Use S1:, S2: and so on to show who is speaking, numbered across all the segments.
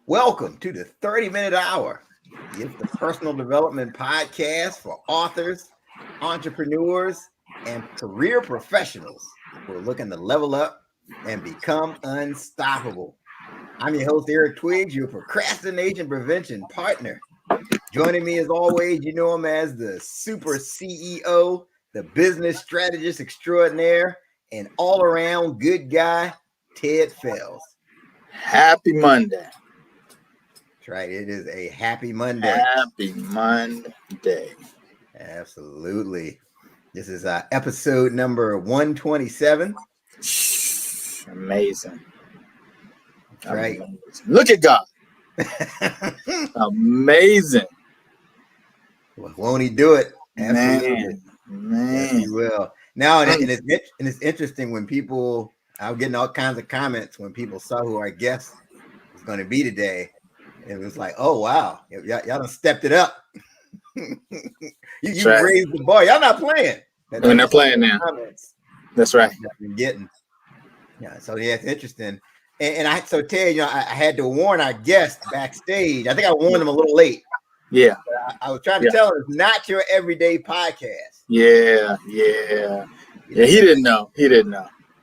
S1: Welcome to the 30-minute hour. It's the personal development podcast for authors, entrepreneurs, and career professionals who are looking to level up and become unstoppable. I'm your host, Eric Twiggs, your procrastination prevention partner. Joining me as always, you know him as the super CEO, the business strategist extraordinaire, and all-around good guy, Ted Fells.
S2: Happy Monday.
S1: That's right. It is a happy Monday.
S2: Happy Monday.
S1: Absolutely. This is episode number 127.
S2: Amazing.
S1: That's right.
S2: Amazing. Look at God. Amazing.
S1: Well, won't he do it? Absolutely.
S2: Man.
S1: Yes, he will. Now, and it's interesting when people, I'm getting all kinds of comments when people saw who our guest was going to be today. It was like, oh, wow. Y'all done stepped it up. you raised the bar. Y'all not playing.
S2: And they're playing now.
S1: Comments.
S2: That's right.
S1: I've been getting. Yeah, so yeah, it's interesting. And so Ted, I had to warn our guest backstage. I think I warned him a little late.
S2: Yeah.
S1: I was trying to tell him it's not your everyday podcast.
S2: Yeah. He didn't know.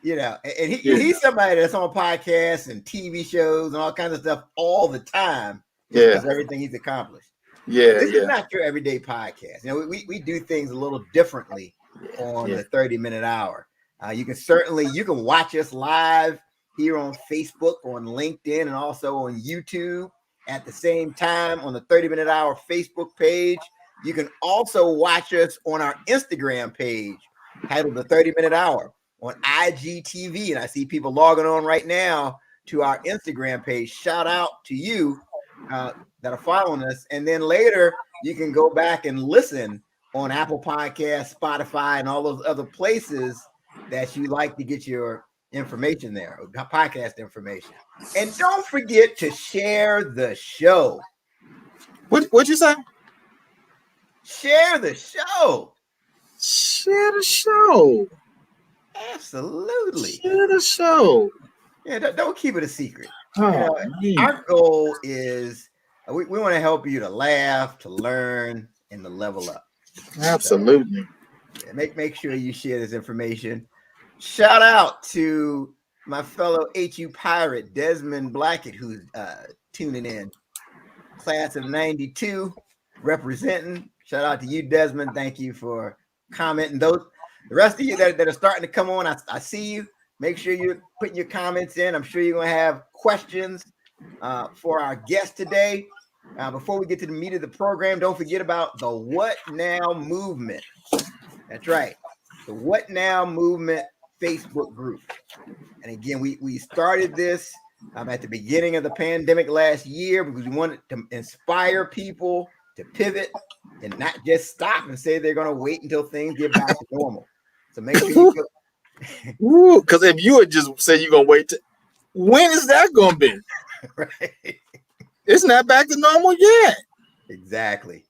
S1: And he's somebody that's on podcasts and TV shows and all kinds of stuff all the time. Because everything he's accomplished. This is not your everyday podcast. We do things a little differently on the 30-minute hour. You can watch us live here on Facebook, on LinkedIn, and also on YouTube at the same time on the 30-minute hour Facebook page. You can also watch us on our Instagram page titled the 30-minute hour on IGTV. And I see people logging on right now to our Instagram page. Shout out to you that are following us. And then later you can go back and listen on Apple Podcasts, Spotify, and all those other places that you like to get your information there, podcast information. And don't forget to share the show.
S2: What'd you say?
S1: Share the show.
S2: Share the show.
S1: Absolutely.
S2: Share the show.
S1: Yeah, don't keep it a secret.
S2: Oh,
S1: our goal is we want to help you to laugh, to learn, and to level up.
S2: Absolutely.
S1: So, make sure you share this information. Shout out to my fellow HU Pirate, Desmond Blackett, who's tuning in. Class of 92, representing. Shout out to you, Desmond. Thank you for commenting. The rest of you that are starting to come on, I see you. Make sure you're putting your comments in. I'm sure you're going to have questions for our guest today. Before we get to the meat of the program, don't forget about the What Now movement. That's right. The What Now movement Facebook group. And again, we started this at the beginning of the pandemic last year because we wanted to inspire people to pivot and not just stop and say they're going to wait until things get back to normal. So make sure you
S2: go. Because if you would just say you're going to wait, when is that going to be?
S1: Right.
S2: It's not back to normal yet.
S1: Exactly.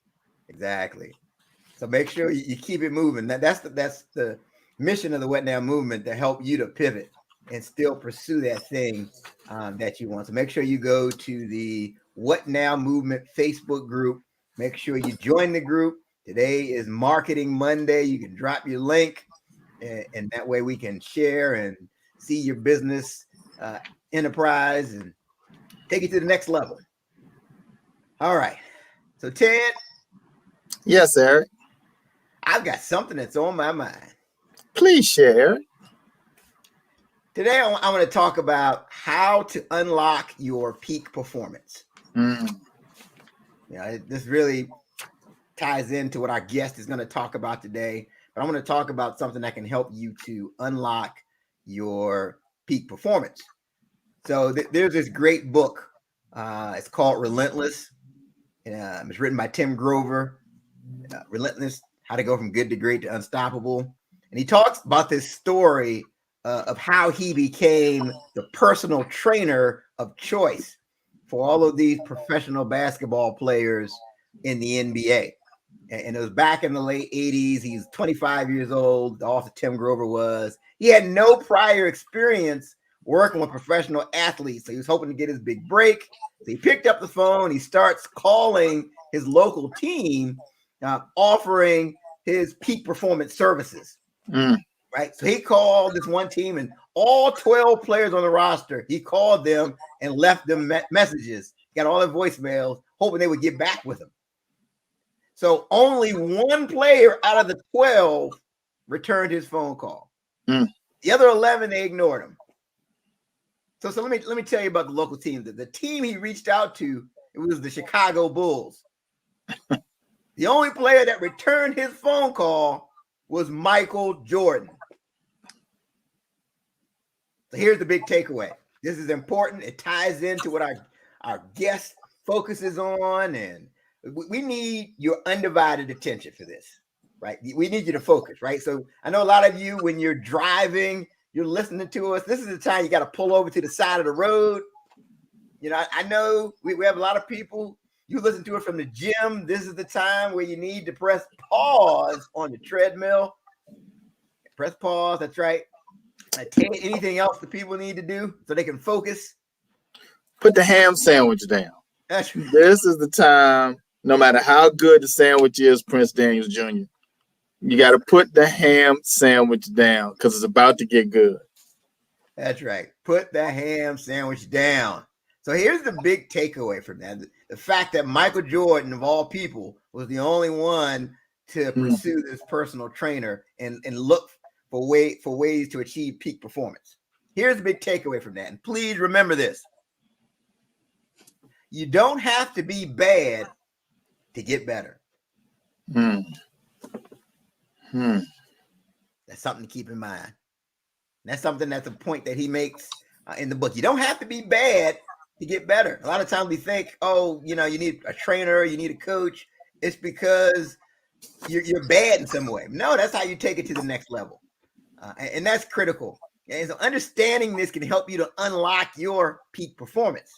S1: So make sure you keep it moving. That's the mission of the What Now movement, to help you to pivot and still pursue that thing that you want. So make sure you go to the What Now movement Facebook group. Make sure you join the group. Today is Marketing Monday. You can drop your link, and that way we can share and see your business enterprise and take it to the next level. All right. So Ted.
S2: Yes, Eric.
S1: I've got something that's on my mind.
S2: Please share.
S1: Today, I want to talk about how to unlock your peak performance. This really ties into what our guest is going to talk about today. But I'm going to talk about something that can help you to unlock your peak performance. So there's this great book. It's called Relentless. It's written by Tim Grover. Relentless: How to Go from Good to Great to Unstoppable. And he talks about this story of how he became the personal trainer of choice for all of these professional basketball players in the NBA. And it was back in the late 80s. He's 25 years old. The author Tim Grover was. He had no prior experience working with professional athletes. So he was hoping to get his big break. So he picked up the phone. He starts calling his local team, offering his peak performance services. Right. So he called this one team, and all 12 players on the roster, he called them and left them messages. He got all their voicemails, hoping they would get back with him. So only one player out of the 12 returned his phone call. The other 11, they ignored him. So let me tell you about the local team. The team he reached out to, it was the Chicago Bulls. The only player that returned his phone call was Michael Jordan. So here's the big takeaway. This is important. It ties into what our guest focuses on, and we need your undivided attention for this, right? We need you to focus, right? So I know a lot of you, when you're driving, you're listening to us. This is the time you got to pull over to the side of the road. You know, I know we have a lot of people. You listen to it from the gym. This is the time where you need to press pause on the treadmill. Press pause. That's right. Anything else that people need to do so they can focus?
S2: Put the ham sandwich down.
S1: That's right.
S2: This is the time, no matter how good the sandwich is, Prince Daniels Jr., you got to put the ham sandwich down because it's about to get good.
S1: That's right. Put the ham sandwich down. So here's the big takeaway from that. The fact that Michael Jordan, of all people, was the only one to pursue this personal trainer and look for ways to achieve peak performance. Here's the big takeaway from that. And please remember this. You don't have to be bad to get better. That's something to keep in mind. That's a point that he makes in the book. You don't have to be bad to get better. A lot of times we think, oh, you need a trainer, you need a coach. It's because you're bad in some way. No, that's how you take it to the next level. And that's critical. And so understanding this can help you to unlock your peak performance.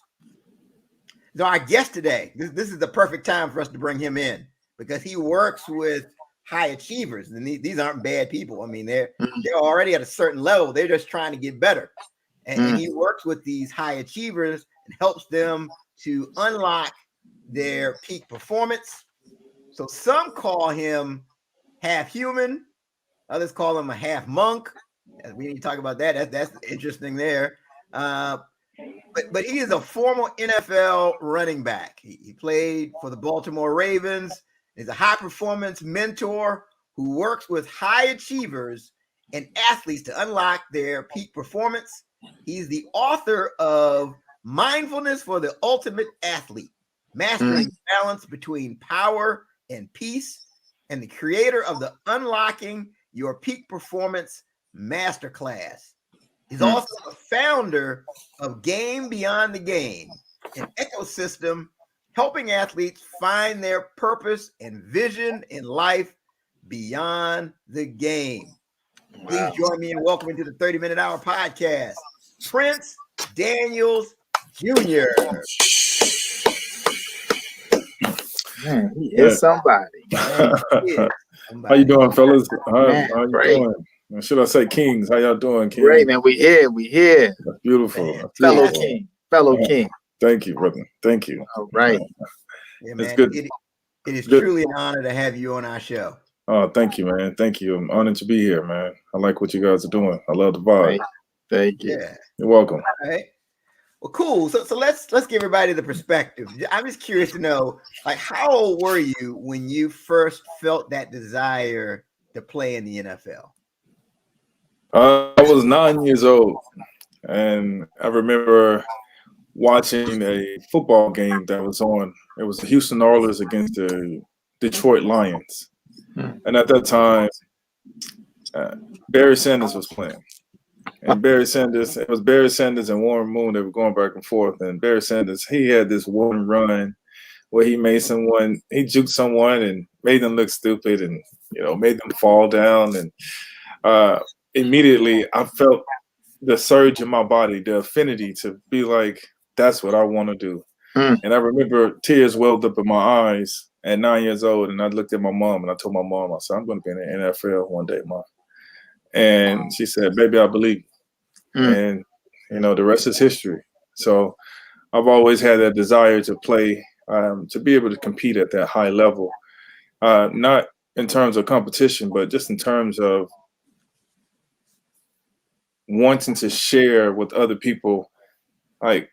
S1: So our guest today, this is the perfect time for us to bring him in because he works with high achievers. And these aren't bad people. I mean, they're already at a certain level. They're just trying to get better. And he works with these high achievers and helps them to unlock their peak performance. So some call him half human. Others call him a half monk. We need to talk about that. That's interesting there. But he is a former NFL running back. He played for the Baltimore Ravens. He's a high-performance mentor who works with high achievers and athletes to unlock their peak performance. He's the author of Mindfulness for the Ultimate Athlete, Mastering Balance Between Power and Peace, and the creator of the Unlocking Your Peak Performance Masterclass. He's also the founder of Game Beyond the Game, an ecosystem helping athletes find their purpose and vision in life beyond the game. Wow. Please join me in welcoming to the 30-Minute Hour podcast, Prince Daniels Jr.
S2: Man, he is somebody.
S3: Man, How you doing, fellas? How you doing? Should I say kings? How y'all doing, King?
S2: Great, man. We here.
S3: That's beautiful. That's
S2: fellow
S3: beautiful.
S2: King. Fellow King.
S3: Thank you, brother. Thank you.
S2: All right.
S1: Yeah, man. It's good. It is truly an honor to have you on our show.
S3: Oh, thank you, man. Thank you. I'm honored to be here, man. I like what you guys are doing. I love the vibe.
S2: Right. Thank you.
S1: Yeah.
S3: You're welcome.
S1: All right. Well, cool. So let's give everybody the perspective. I'm just curious to know, like, how old were you when you first felt that desire to play in the NFL?
S3: I was 9 years old, and I remember watching a football game that was on. It was the Houston Oilers against the Detroit Lions. And at that time, Barry Sanders was playing. And it was Barry Sanders and Warren Moon. They were going back and forth. And Barry Sanders, he had this one run where he juked someone and made them look stupid and, made them fall down. And immediately I felt the surge in my body, the affinity to be like, that's what I want to do. And I remember tears welled up in my eyes at 9 years old. And I looked at my mom and I told my mom, I said, I'm going to be in the NFL one day, Mom. And she said, baby, I believe you. And the rest is history. So I've always had that desire to play, to be able to compete at that high level, not in terms of competition, but just in terms of wanting to share with other people, like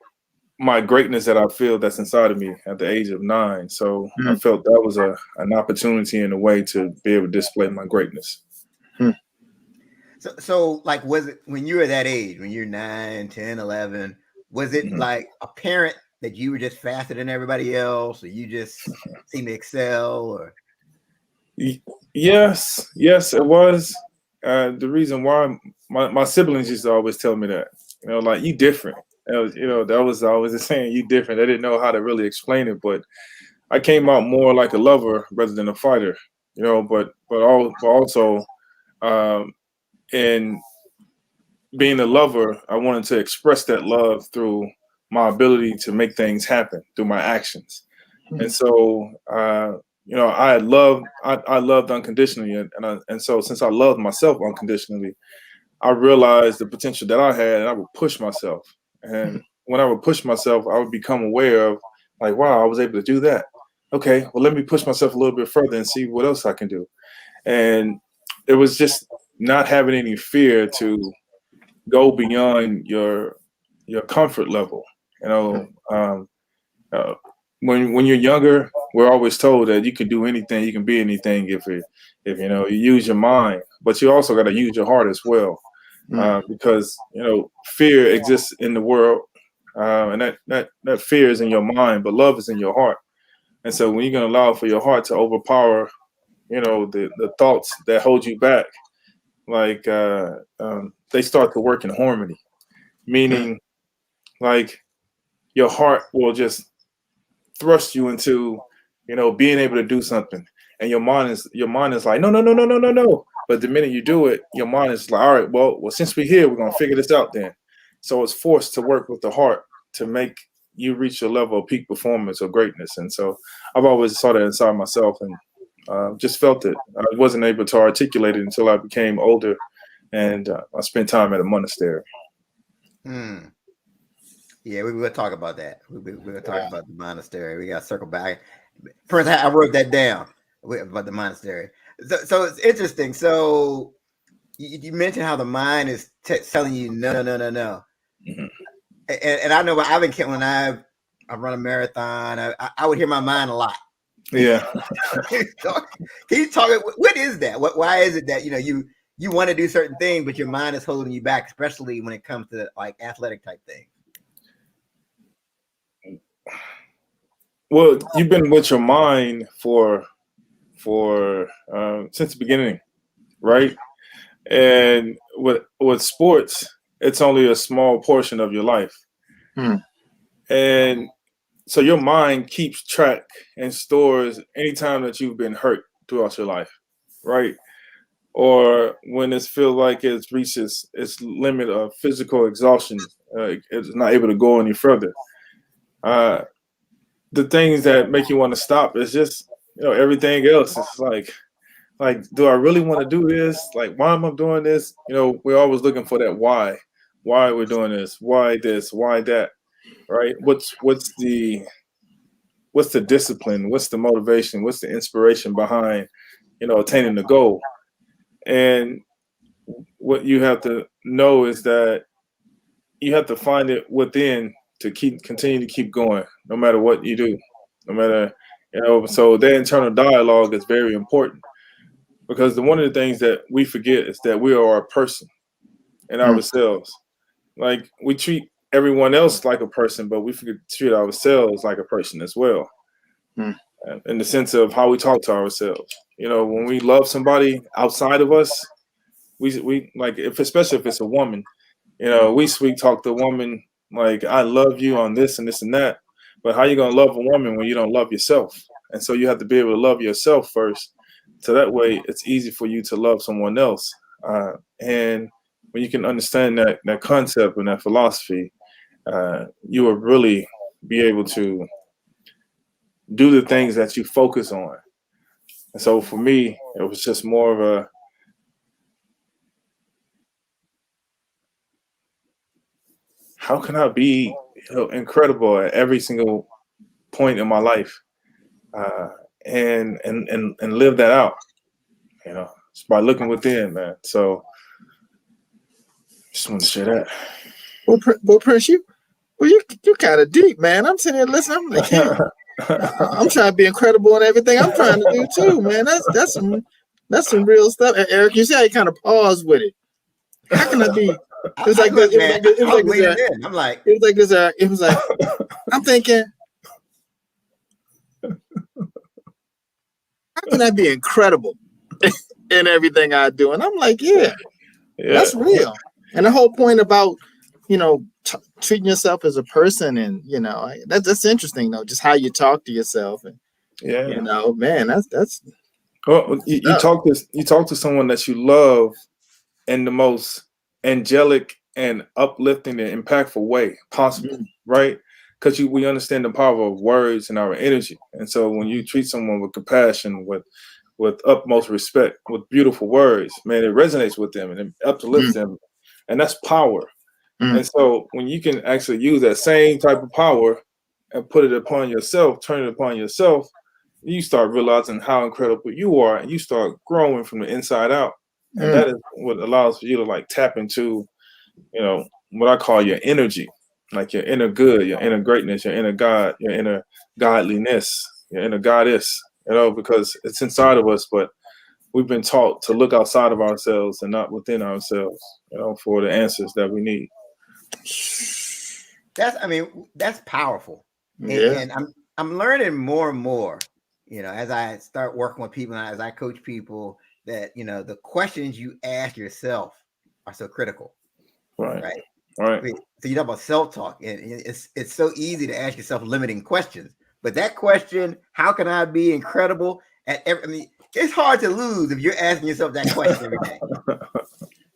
S3: my greatness that I feel that's inside of me at the age of 9. So I felt that was an opportunity in a way to be able to display my greatness.
S1: So like, was it when you were that age, when you're 9, 10, 11, was it like apparent that you were just faster than everybody else, or you just seemed to excel, or?
S3: Yes, it was. The reason why my siblings used to always tell me that, like, you different. That was always the saying, you different. They didn't know how to really explain it, but I came out more like a lover rather than a fighter, but also, in being a lover, I wanted to express that love through my ability to make things happen through my actions. And so, I loved unconditionally, and so since I loved myself unconditionally, I realized the potential that I had, and I would push myself. And when I would push myself, I would become aware of, like, wow, I was able to do that. Okay, well, let me push myself a little bit further and see what else I can do. And it was just not having any fear to go beyond your comfort level. When you're younger, we're always told that you can do anything, you can be anything if you use your mind, but you also got to use your heart as well, because fear exists in the world, and that fear is in your mind, but love is in your heart. And so when you're going to allow for your heart to overpower, the thoughts that hold you back, like they start to work in harmony, meaning like your heart will just thrust you into, being able to do something, and your mind is like, no, no, no, no, no, no, no. But the minute you do it, your mind is like, all right, well, since we're here, we're gonna figure this out then. So it's forced to work with the heart to make you reach a level of peak performance or greatness. And so I've always saw that inside myself, and just felt it. I wasn't able to articulate it until I became older, and I spent time at a monastery.
S1: Yeah, we're gonna talk about that. We're gonna talk about the monastery. We got to circle back. First, I wrote that down about the monastery. So it's interesting. So you mentioned how the mind is telling you no, no, no, no, no. And I know I've been when I run a marathon, I would hear my mind a lot.
S3: Yeah.
S1: Can you talk? What is that? Why is it that you want to do certain things, but your mind is holding you back, especially when it comes to like athletic type things?
S3: Well, you've been with your mind for since the beginning, right? And with sports, it's only a small portion of your life, and so your mind keeps track and stores any time that you've been hurt throughout your life, right? Or when it feels like it reaches its limit of physical exhaustion, it's not able to go any further. The things that make you want to stop is just everything else. It's like, do I really want to do this? Like, why am I doing this? We're always looking for that why we're doing this, why that, right? What's the discipline? What's the motivation? What's the inspiration behind attaining the goal? And what you have to know is that you have to find it within to continue to keep going, no matter what you do, no matter, so that internal dialogue is very important, because one of the things that we forget is that we are a person in ourselves. Like, we treat everyone else like a person, but we forget to treat ourselves like a person as well. In the sense of how we talk to ourselves. When we love somebody outside of us, we like, especially if it's a woman, we sweet talk the woman like, I love you on this and this and that. But how you gonna love a woman when you don't love yourself? And so you have to be able to love yourself first, so that way it's easy for you to love someone else. And when you can understand that concept and that philosophy, you will really be able to do the things that you focus on. And so for me, it was just more of a, how can I be incredible at every single point in my life, and live that out? It's by looking within, man. So just want to share that.
S2: Well, Prince, you kind of deep, man. I'm sitting here listening. I'm like, yeah, I'm trying to be incredible in everything I'm trying to do too, man. That's some real stuff. And Eric, you see how you kind of paused with it. How can I be? It was like this. It was like I'm thinking, how can I be incredible in everything I do? And I'm like, yeah. That's real. And the whole point about, treating yourself as a person, and that's interesting though, just how you talk to yourself, and man, that's
S3: well, you talk to someone that you love in the most angelic and uplifting and impactful way possible, right? Because we understand the power of words and our energy, and so when you treat someone with compassion, with utmost respect, with beautiful words, man, it resonates with them and it uplifts them, and that's power. And so when you can actually use that same type of power and put it upon yourself, turn it upon yourself, you start realizing how incredible you are, and you start growing from the inside out. And that is what allows for you to like tap into, what I call your energy, like your inner good, your inner greatness, your inner God, your inner godliness, your inner goddess, because it's inside of us, but we've been taught to look outside of ourselves and not within ourselves, for the answers that we need.
S1: That's powerful. And I'm learning more and more, as I start working with people and as I coach people, that, the questions you ask yourself are so critical. Right. So you talk about self-talk, and it's so easy to ask yourself limiting questions, but that question, how can I be incredible at every, it's hard to lose if you're asking yourself that question every day.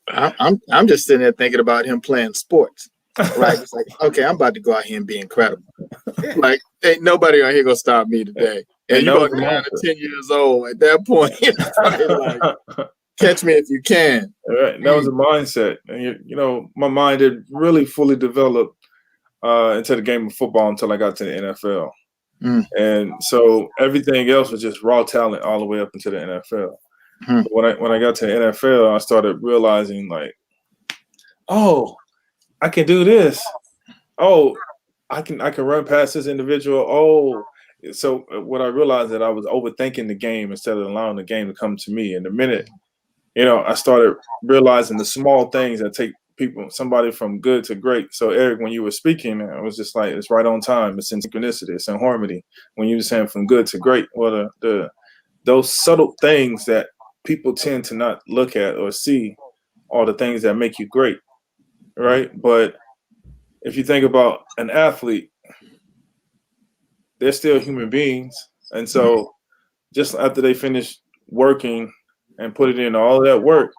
S2: I'm just sitting there thinking about him playing sports, right? It's like, okay, I'm about to go out here and be incredible. Like, ain't nobody on here gonna stop me today. And you're about to be 10 years old at that point. Like, catch me if you can.
S3: Right. That was a mindset, and my mind had really fully developed into the game of football until I got to the NFL. And so everything else was just raw talent all the way up into the NFL. When I got to the NFL, I started realizing, like, oh, I can do this. Oh, I can run past this individual. Oh, so what I realized that I was overthinking the game instead of allowing the game to come to me. And the minute, I started realizing the small things that take somebody from good to great. So Eric, when you were speaking, I was just like, it's right on time. It's in synchronicity. It's in harmony. When you were saying from good to great, well, those subtle things that people tend to not look at or see are the things that make you great, right? But if you think about an athlete, they're still human beings. And so just after they finish working and put it in all of that work,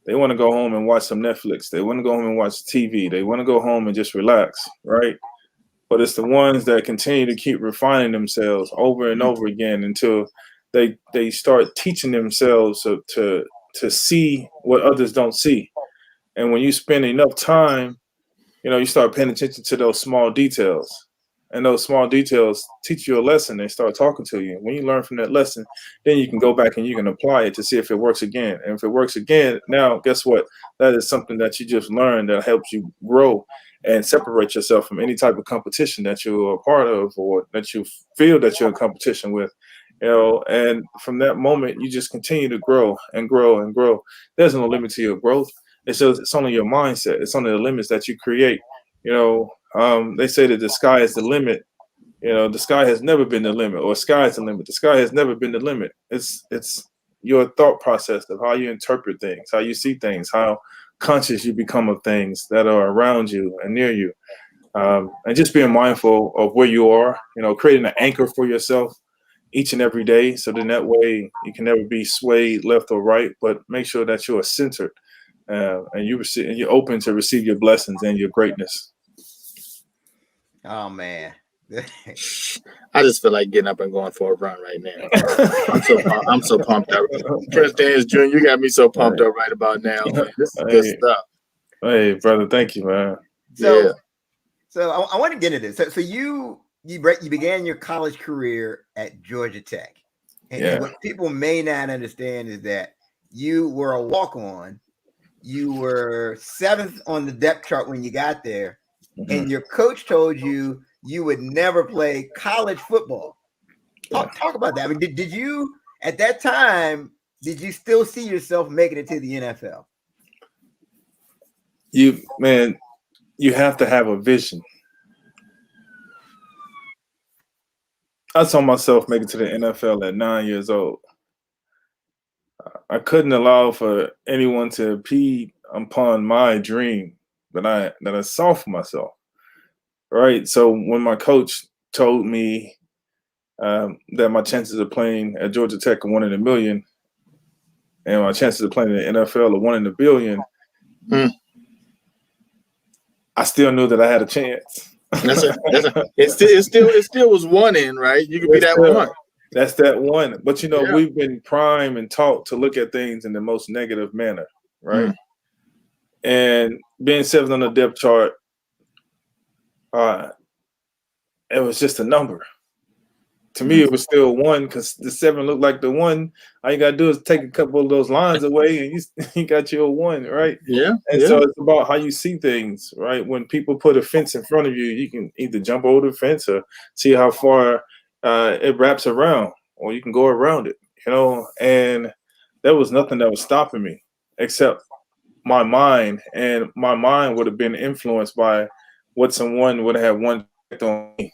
S3: they want to go home and watch some Netflix. They want to go home and watch TV. They want to go home and just relax, right? But it's the ones that continue to keep refining themselves over and over again until they start teaching themselves to see what others don't see. And when you spend enough time, you start paying attention to those small details. And those small details teach you a lesson. They start talking to you. When you learn from that lesson, then you can go back and you can apply it to see if it works again. And if it works again, now guess what? That is something that you just learned that helps you grow and separate yourself from any type of competition that you're a part of or that you feel that you're in competition with. And from that moment, you just continue to grow and grow and grow. There's no limit to your growth. It's only your mindset. It's only the limits that you create. They say that the sky is the limit. The sky has never been the limit, or sky is the limit. The sky has never been the limit. It's your thought process of how you interpret things, how you see things, how conscious you become of things that are around you and near you. And just being mindful of where you are, creating an anchor for yourself each and every day. So then that way you can never be swayed left or right, but make sure that you are centered and you're open to receive your blessings and your greatness.
S1: Oh man.
S2: I just feel like getting up and going for a run right now. I'm so pumped up. Prince Daniels Jr., you got me so pumped up right about now. Man. This is good stuff.
S3: Hey, brother, thank you, man.
S1: So So I want to get into this. So you began your college career at Georgia Tech, and what people may not understand is that you were a walk-on. You were 7th on the depth chart when you got there, and your coach told you would never play college football. Talk about that. I mean, did you at that time? Did you still see yourself making it to the NFL?
S3: You have to have a vision. I saw myself making it to the NFL at 9 years old. I couldn't allow for anyone to impede upon my dream that I saw for myself. Right. So when my coach told me that my chances of playing at Georgia Tech are 1 in a million, and my chances of playing in the NFL are 1 in a billion, I still knew that I had a chance.
S2: It still was 1 in, right? You could be that one.
S3: That's that one. But we've been primed and taught to look at things in the most negative manner, right? And being 7th on the depth chart, it was just a number. To me, it was still 1 because the 7 looked like the 1. All you gotta do is take a couple of those lines away, and you got your 1, right?
S2: Yeah.
S3: So it's about how you see things, right? When people put a fence in front of you, you can either jump over the fence or see how far it wraps around, or you can go around it. And there was nothing that was stopping me except my mind, and my mind would have been influenced by what someone would have one on me.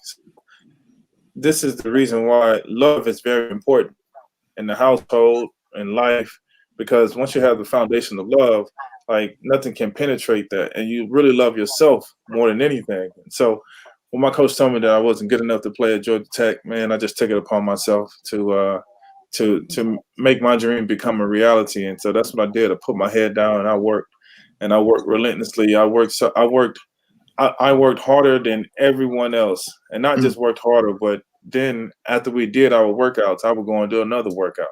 S3: This is the reason why love is very important in the household and life, because once you have the foundation of love, like nothing can penetrate that, and you really love yourself more than anything. And so when my coach told me that I wasn't good enough to play at Georgia Tech, man, I just took it upon myself to make my dream become a reality. And so that's what I did. I put my head down and I worked relentlessly. I worked harder than everyone else, and not just worked harder, but then after we did our workouts, I would go and do another workout,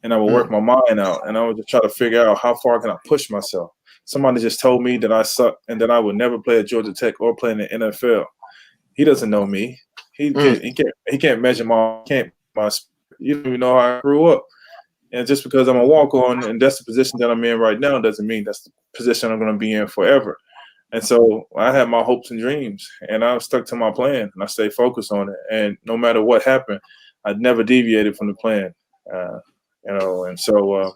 S3: and I would work my mind out, and I would just try to figure out how far can I push myself. Somebody just told me that I suck and that I would never play at Georgia Tech or play in the NFL. He doesn't know me. He can't measure my you don't even know how I grew up. And just because I'm a walk-on and that's the position that I'm in right now doesn't mean that's the position I'm going to be in forever. And so I had my hopes and dreams, and I stuck to my plan, and I stayed focused on it. And no matter what happened, I never deviated from the plan. And so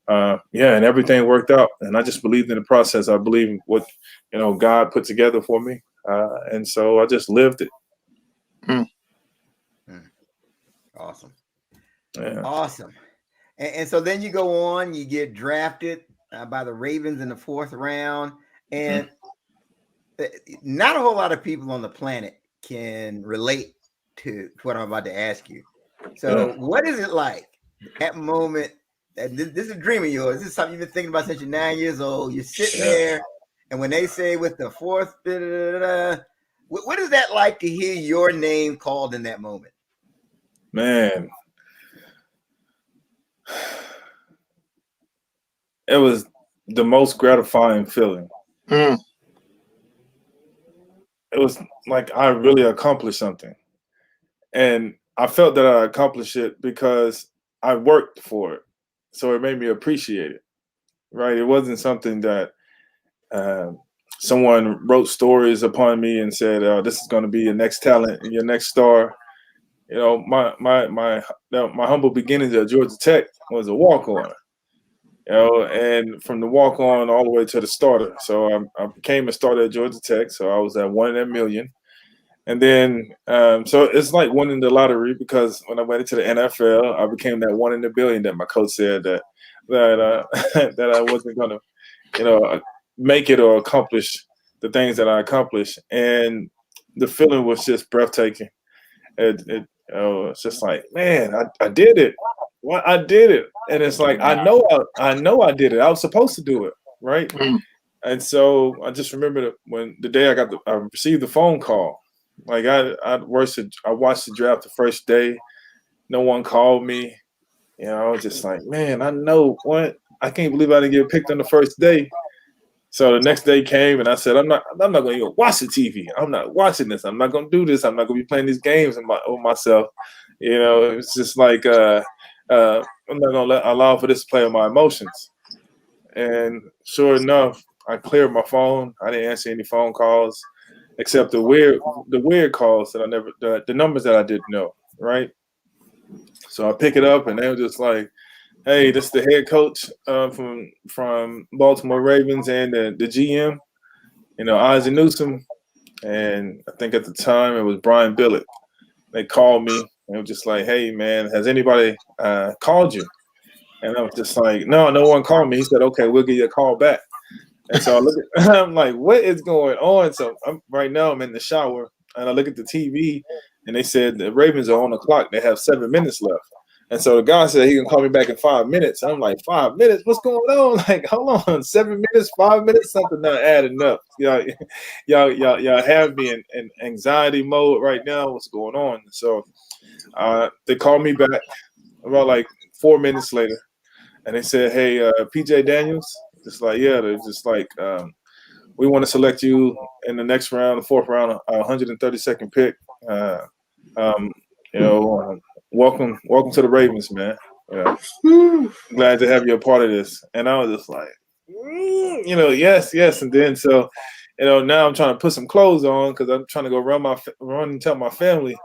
S3: and everything worked out. And I just believed in the process. I believe in what God put together for me, and so I just lived it.
S1: Awesome.
S3: Yeah.
S1: Awesome. And so then you go on, you get drafted by the Ravens in the 4th round, and not a whole lot of people on the planet can relate to what I'm about to ask you. So what is it like that moment? This is a dream of yours. This is something you've been thinking about since you're 9 years old. You're sitting there, and when they say with the 4th, what is that like to hear your name called in that moment?
S3: Man, it was the most gratifying feeling. It was like I really accomplished something. And I felt that I accomplished it because I worked for it. So it made me appreciate it, right? It wasn't something that someone wrote stories upon me and said, this is going to be your next talent and your next star. My humble beginnings at Georgia Tech was a walk-on. And from the walk-on all the way to the starter. So I became a starter at Georgia Tech. So I was at 1 in a million. And then, so it's like winning the lottery, because when I went into the NFL, I became that 1 in a billion that my coach said that I wasn't going to, make it or accomplish the things that I accomplished. And the feeling was just breathtaking. It's just like, man, I did it. Well, I did it. And it's like, I know I did it. I was supposed to do it, right? And so I just remember when the day I received the phone call. Like I watched the draft the first day. No one called me. I was just like, man, I know what. I can't believe I didn't get picked on the first day. So the next day came, and I said, I'm not going to even watch the TV. I'm not watching this. I'm not going to do this. I'm not going to be playing these games with myself. You know, it's just like I'm not going to allow for this to play with my emotions. And sure enough, I cleared my phone. I didn't answer any phone calls except the weird calls that I never, the numbers that I didn't know, right? So I pick it up, and they were just like, "Hey, this is the head coach from Baltimore Ravens and the GM, Ozzie Newsome." And I think at the time it was Brian Billick. They called me, and it was just like, "Hey, man, has anybody called you?" And I was just like, "No, no one called me." He said, "Okay, we'll give you a call back." And so I'm like, "What is going on?" So right now I'm in the shower, and I look at the TV, and they said the Ravens are on the clock. They have 7 minutes left. And so the guy said he can call me back in 5 minutes. And I'm like, 5 minutes? What's going on? Like, hold on, 7 minutes, 5 minutes, something not adding up. Y'all have me in anxiety mode right now. What's going on? So they called me back about like 4 minutes later, and they said, "Hey, PJ Daniels," just like, yeah, they're just like, "We want to select you in the next round, the fourth round, 132nd pick. Welcome to the Ravens, man. Glad to have you a part of this." And I was just like, yes. And then so, now I'm trying to put some clothes on because I'm trying to go run and tell my family,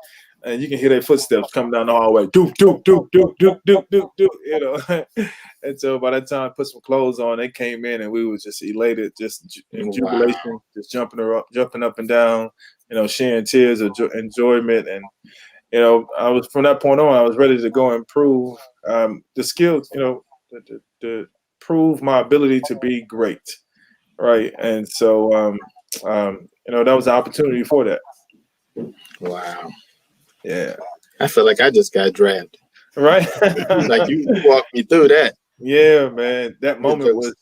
S3: and you can hear their footsteps coming down the hallway, doop doop doop doop doop doop doop doop, And so by that time I put some clothes on, they came in, and we were just elated, just in jubilation, just jumping up and down, sharing tears of enjoyment. And I was, from that point on, I was ready to go improve the skills, to prove my ability to be great, right? And so, that was an opportunity for that.
S2: Wow.
S3: Yeah.
S2: I feel like I just got drafted.
S3: Right.
S2: Like you walked me through that.
S3: Yeah, man. That moment was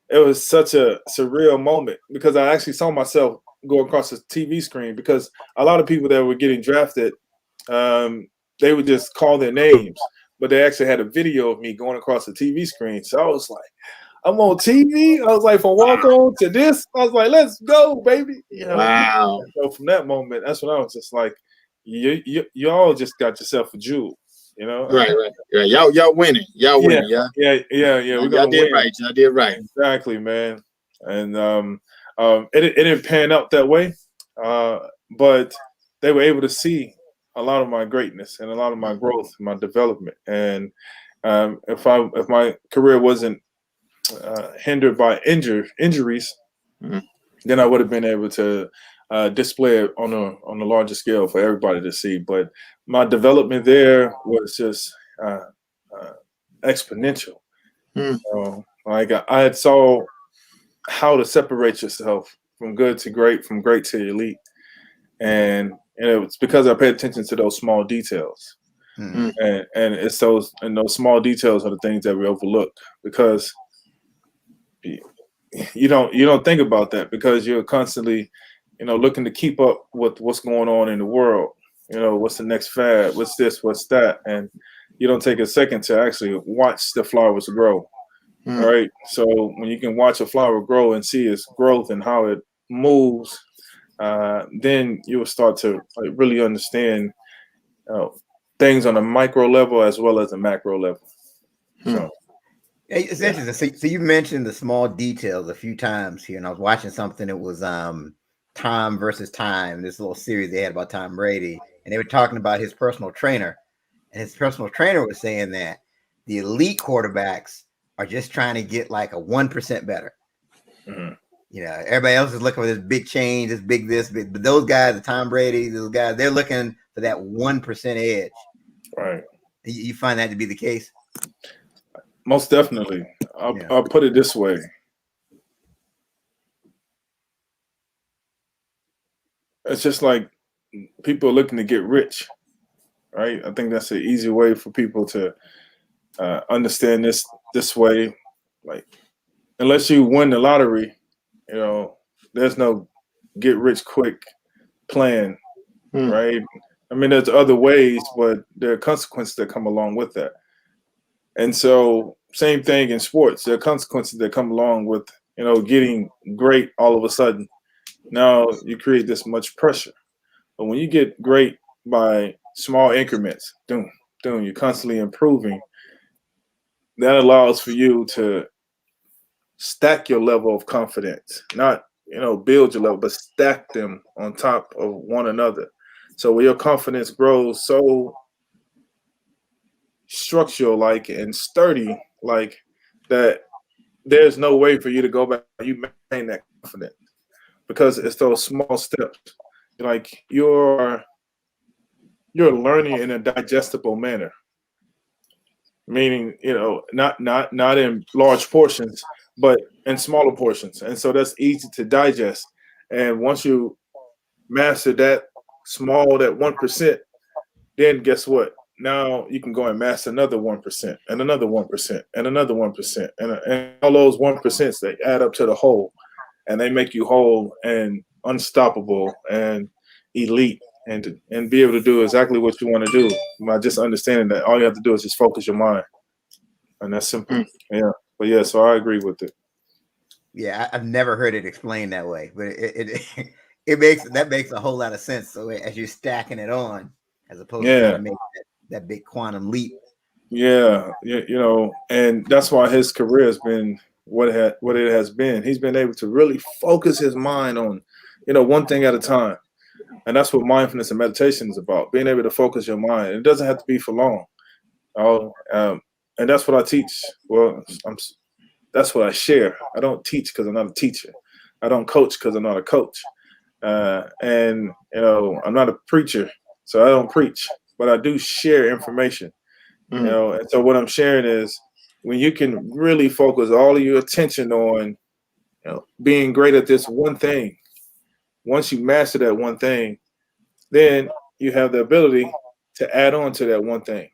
S3: it was such a surreal moment because I actually saw myself go across the TV screen, because a lot of people that were getting drafted, they would just call their names, but they actually had a video of me going across the TV screen. So I was like, I'm on TV. I was like, from walk on to this, I was like, let's go, baby.
S2: Wow.
S3: So from that moment, that's when I was just like, y'all just got yourself a jewel,
S2: Right. Y'all winning. Y'all winning. Yeah.
S3: Y'all
S2: did right. Y'all did right.
S3: Exactly, man. And it didn't pan out that way, but they were able to see a lot of my greatness and a lot of my growth, my development. And if my career wasn't hindered by injuries, then I would have been able to display it on a larger scale for everybody to see. But my development there was just exponential. Like I had saw how to separate yourself from good to great, from great to elite, and it was because I paid attention to those small details. And it's those small details are the things that we overlook, because you don't think about that, because you're constantly looking to keep up with what's going on in the world. What's the next fad, what's this, what's that, and you don't take a second to actually watch the flowers grow. All right, so when you can watch a flower grow and see its growth and how it moves, then you will start to really understand things on a micro level as well as a macro level. So
S1: it's interesting. So you mentioned the small details a few times here, and I was watching something. It was Time versus Time, this little series they had about Tom Brady, and they were talking about his personal trainer, and his personal trainer was saying that the elite quarterbacks are just trying to get like a 1% better. Everybody else is looking for this big change, this big this, but those guys, the Tom Brady, those guys, they're looking for that 1% edge.
S3: Right.
S1: You find that to be the case?
S3: Most definitely. I'll put it this way. It's just like people are looking to get rich, right? I think that's an easy way for people to understand this way. Like, unless you win the lottery, there's no get rich quick plan, right? I mean, there's other ways, but there are consequences that come along with that. And so, same thing in sports. There are consequences that come along with getting great all of a sudden. Now you create this much pressure. But when you get great by small increments, you're constantly improving. That allows for you to stack your level of confidence, not build your level, but stack them on top of one another. So when your confidence grows so structural like and sturdy like that, there's no way for you to go back. You maintain that confidence because it's those small steps. Like you're learning in a digestible manner, meaning not in large portions, but in smaller portions, and so that's easy to digest. And once you master that 1%, then guess what? Now you can go and master another 1% and another 1% and another 1%, and all those 1%s, they add up to the whole, and they make you whole and unstoppable and elite, and be able to do exactly what you want to do by just understanding that all you have to do is just focus your mind, and that's simple. Yeah, but yeah, so I agree with it.
S1: Yeah, I've never heard it explained that way, but it makes a whole lot of sense. So as you're stacking it on, as opposed to trying to make that big quantum leap.
S3: Yeah, and that's why his career has been what it has been. He's been able to really focus his mind on, one thing at a time. And that's what mindfulness and meditation is about, being able to focus your mind. It doesn't have to be for long. And that's what I teach. Well, that's what I share. I don't teach because I'm not a teacher. I don't coach because I'm not a coach. And I'm not a preacher, so I don't preach, but I do share information. And so what I'm sharing is when you can really focus all of your attention on being great at this one thing. Once you master that one thing, then you have the ability to add on to that one thing.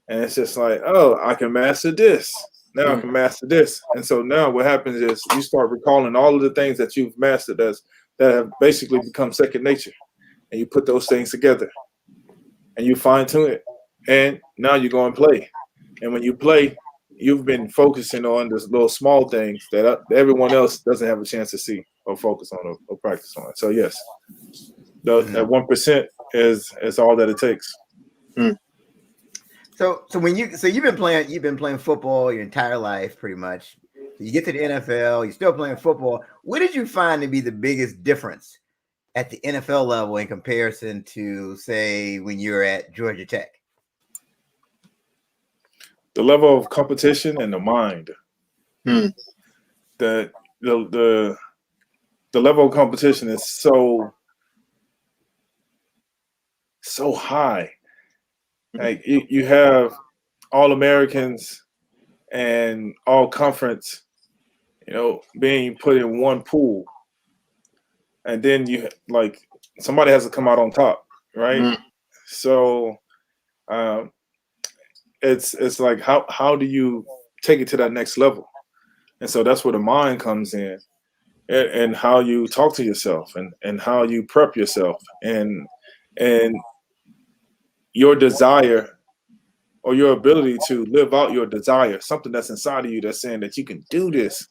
S3: And it's just like, oh, I can master this. Now I can master this. And so now what happens is you start recalling all of the things that you've mastered that have basically become second nature. And you put those things together and you fine tune it. And now you go and play. And when you play, you've been focusing on those little small things that everyone else doesn't have a chance to see or focus on or practice on. So yes, that 1% is all that it takes.
S1: So you've been playing football your entire life, pretty much. So you get to the NFL, you're still playing football. What did you find to be the biggest difference at the NFL level in comparison to, say, when you're at Georgia Tech?
S3: The level of competition and the mind. The level of competition is so high. Like you have all Americans and all conference, being put in one pool, and then you like somebody has to come out on top, right? So it's like how do you take it to that next level? And so that's where the mind comes in, and how you talk to yourself and how you prep yourself and your desire or your ability to live out your desire, something that's inside of you that's saying that you can do this,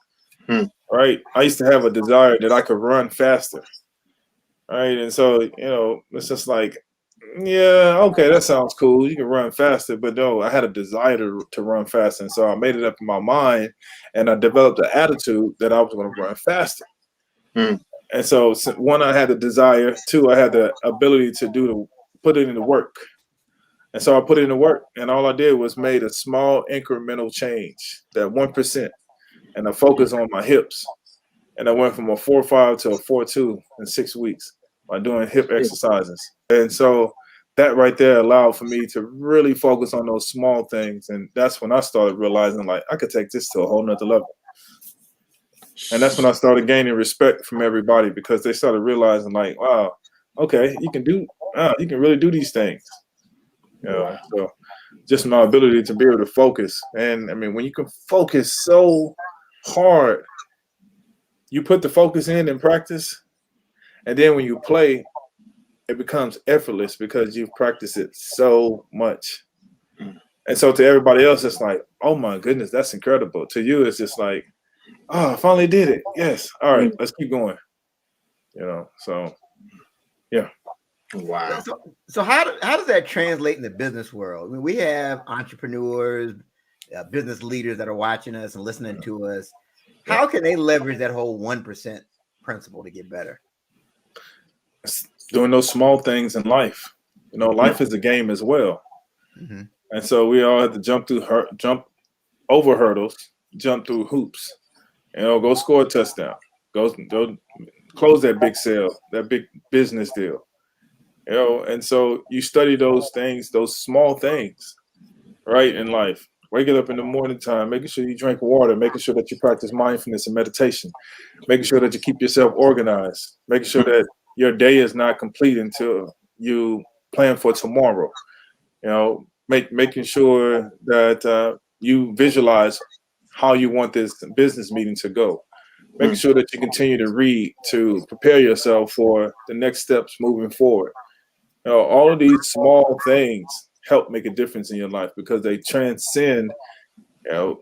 S3: right? I used to have a desire that I could run faster, right? And so, it's just like, yeah, okay, that sounds cool. You can run faster, but no, I had a desire to run faster. And so I made it up in my mind and I developed an attitude that I was going to run faster. And so one, I had the desire. Two, I had the ability to put it into work. And so I put it into work, and all I did was made a small incremental change, that 1%, and I focused on my hips. And I went from a 4.5 to a 4.2 in 6 weeks by doing hip exercises. And so that right there allowed for me to really focus on those small things. And that's when I started realizing, like, I could take this to a whole nother level. And that's when I started gaining respect from everybody, because they started realizing, like, wow, okay, you can really do these things. So just my ability to be able to focus. And I mean, when you can focus so hard, you put the focus in practice, and then when you play, it becomes effortless because you've practiced it so much. And so to everybody else, it's like, oh my goodness, that's incredible. To you, it's just like, I finally did it. Yes. All right, let's keep going. So yeah.
S2: Wow.
S1: So how does that translate in the business world? I mean, we have entrepreneurs, business leaders that are watching us and listening to us. How can they leverage that whole 1% principle to get better?
S3: Doing those small things in life. Life is a game as well. Mm-hmm. And so we all have to jump over hurdles, jump through hoops, go score a touchdown, go close that big sale, that big business deal. And so you study those things, those small things, right, in life. Waking up in the morning time, making sure you drink water, making sure that you practice mindfulness and meditation, making sure that you keep yourself organized, making sure that your day is not complete until you plan for tomorrow. Making sure that you visualize how you want this business meeting to go. Making sure that you continue to read to prepare yourself for the next steps moving forward. All of these small things help make a difference in your life because they transcend, the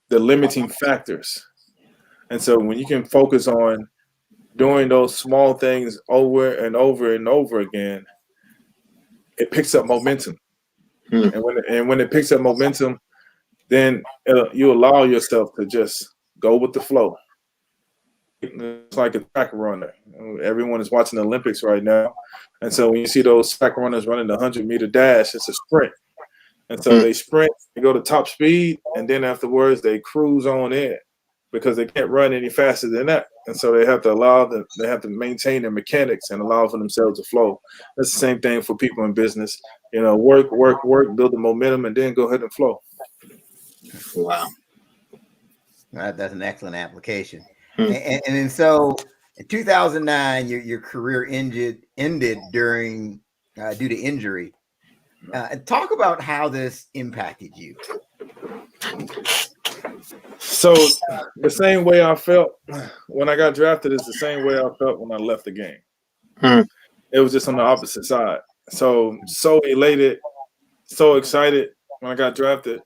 S3: limiting factors. And so when you can focus on doing those small things over and over and over again, it picks up momentum. And when it picks up momentum, then you allow yourself to just go with the flow. It's like a track runner. Everyone is watching the Olympics right now. And so when you see those track runners running the 100-meter dash, it's a sprint. And so they sprint, they go to top speed, and then afterwards they cruise on in because they can't run any faster than that. And so they have to maintain their mechanics and allow for themselves to flow. That's the same thing for people in business. Work, build the momentum, and then go ahead and flow.
S2: Wow.
S1: That's an excellent application. And so in 2009, your career ended during due to injury. And talk about how this impacted you.
S3: So the same way I felt when I got drafted is the same way I felt when I left the game. It was just on the opposite side. So elated, so excited when I got drafted.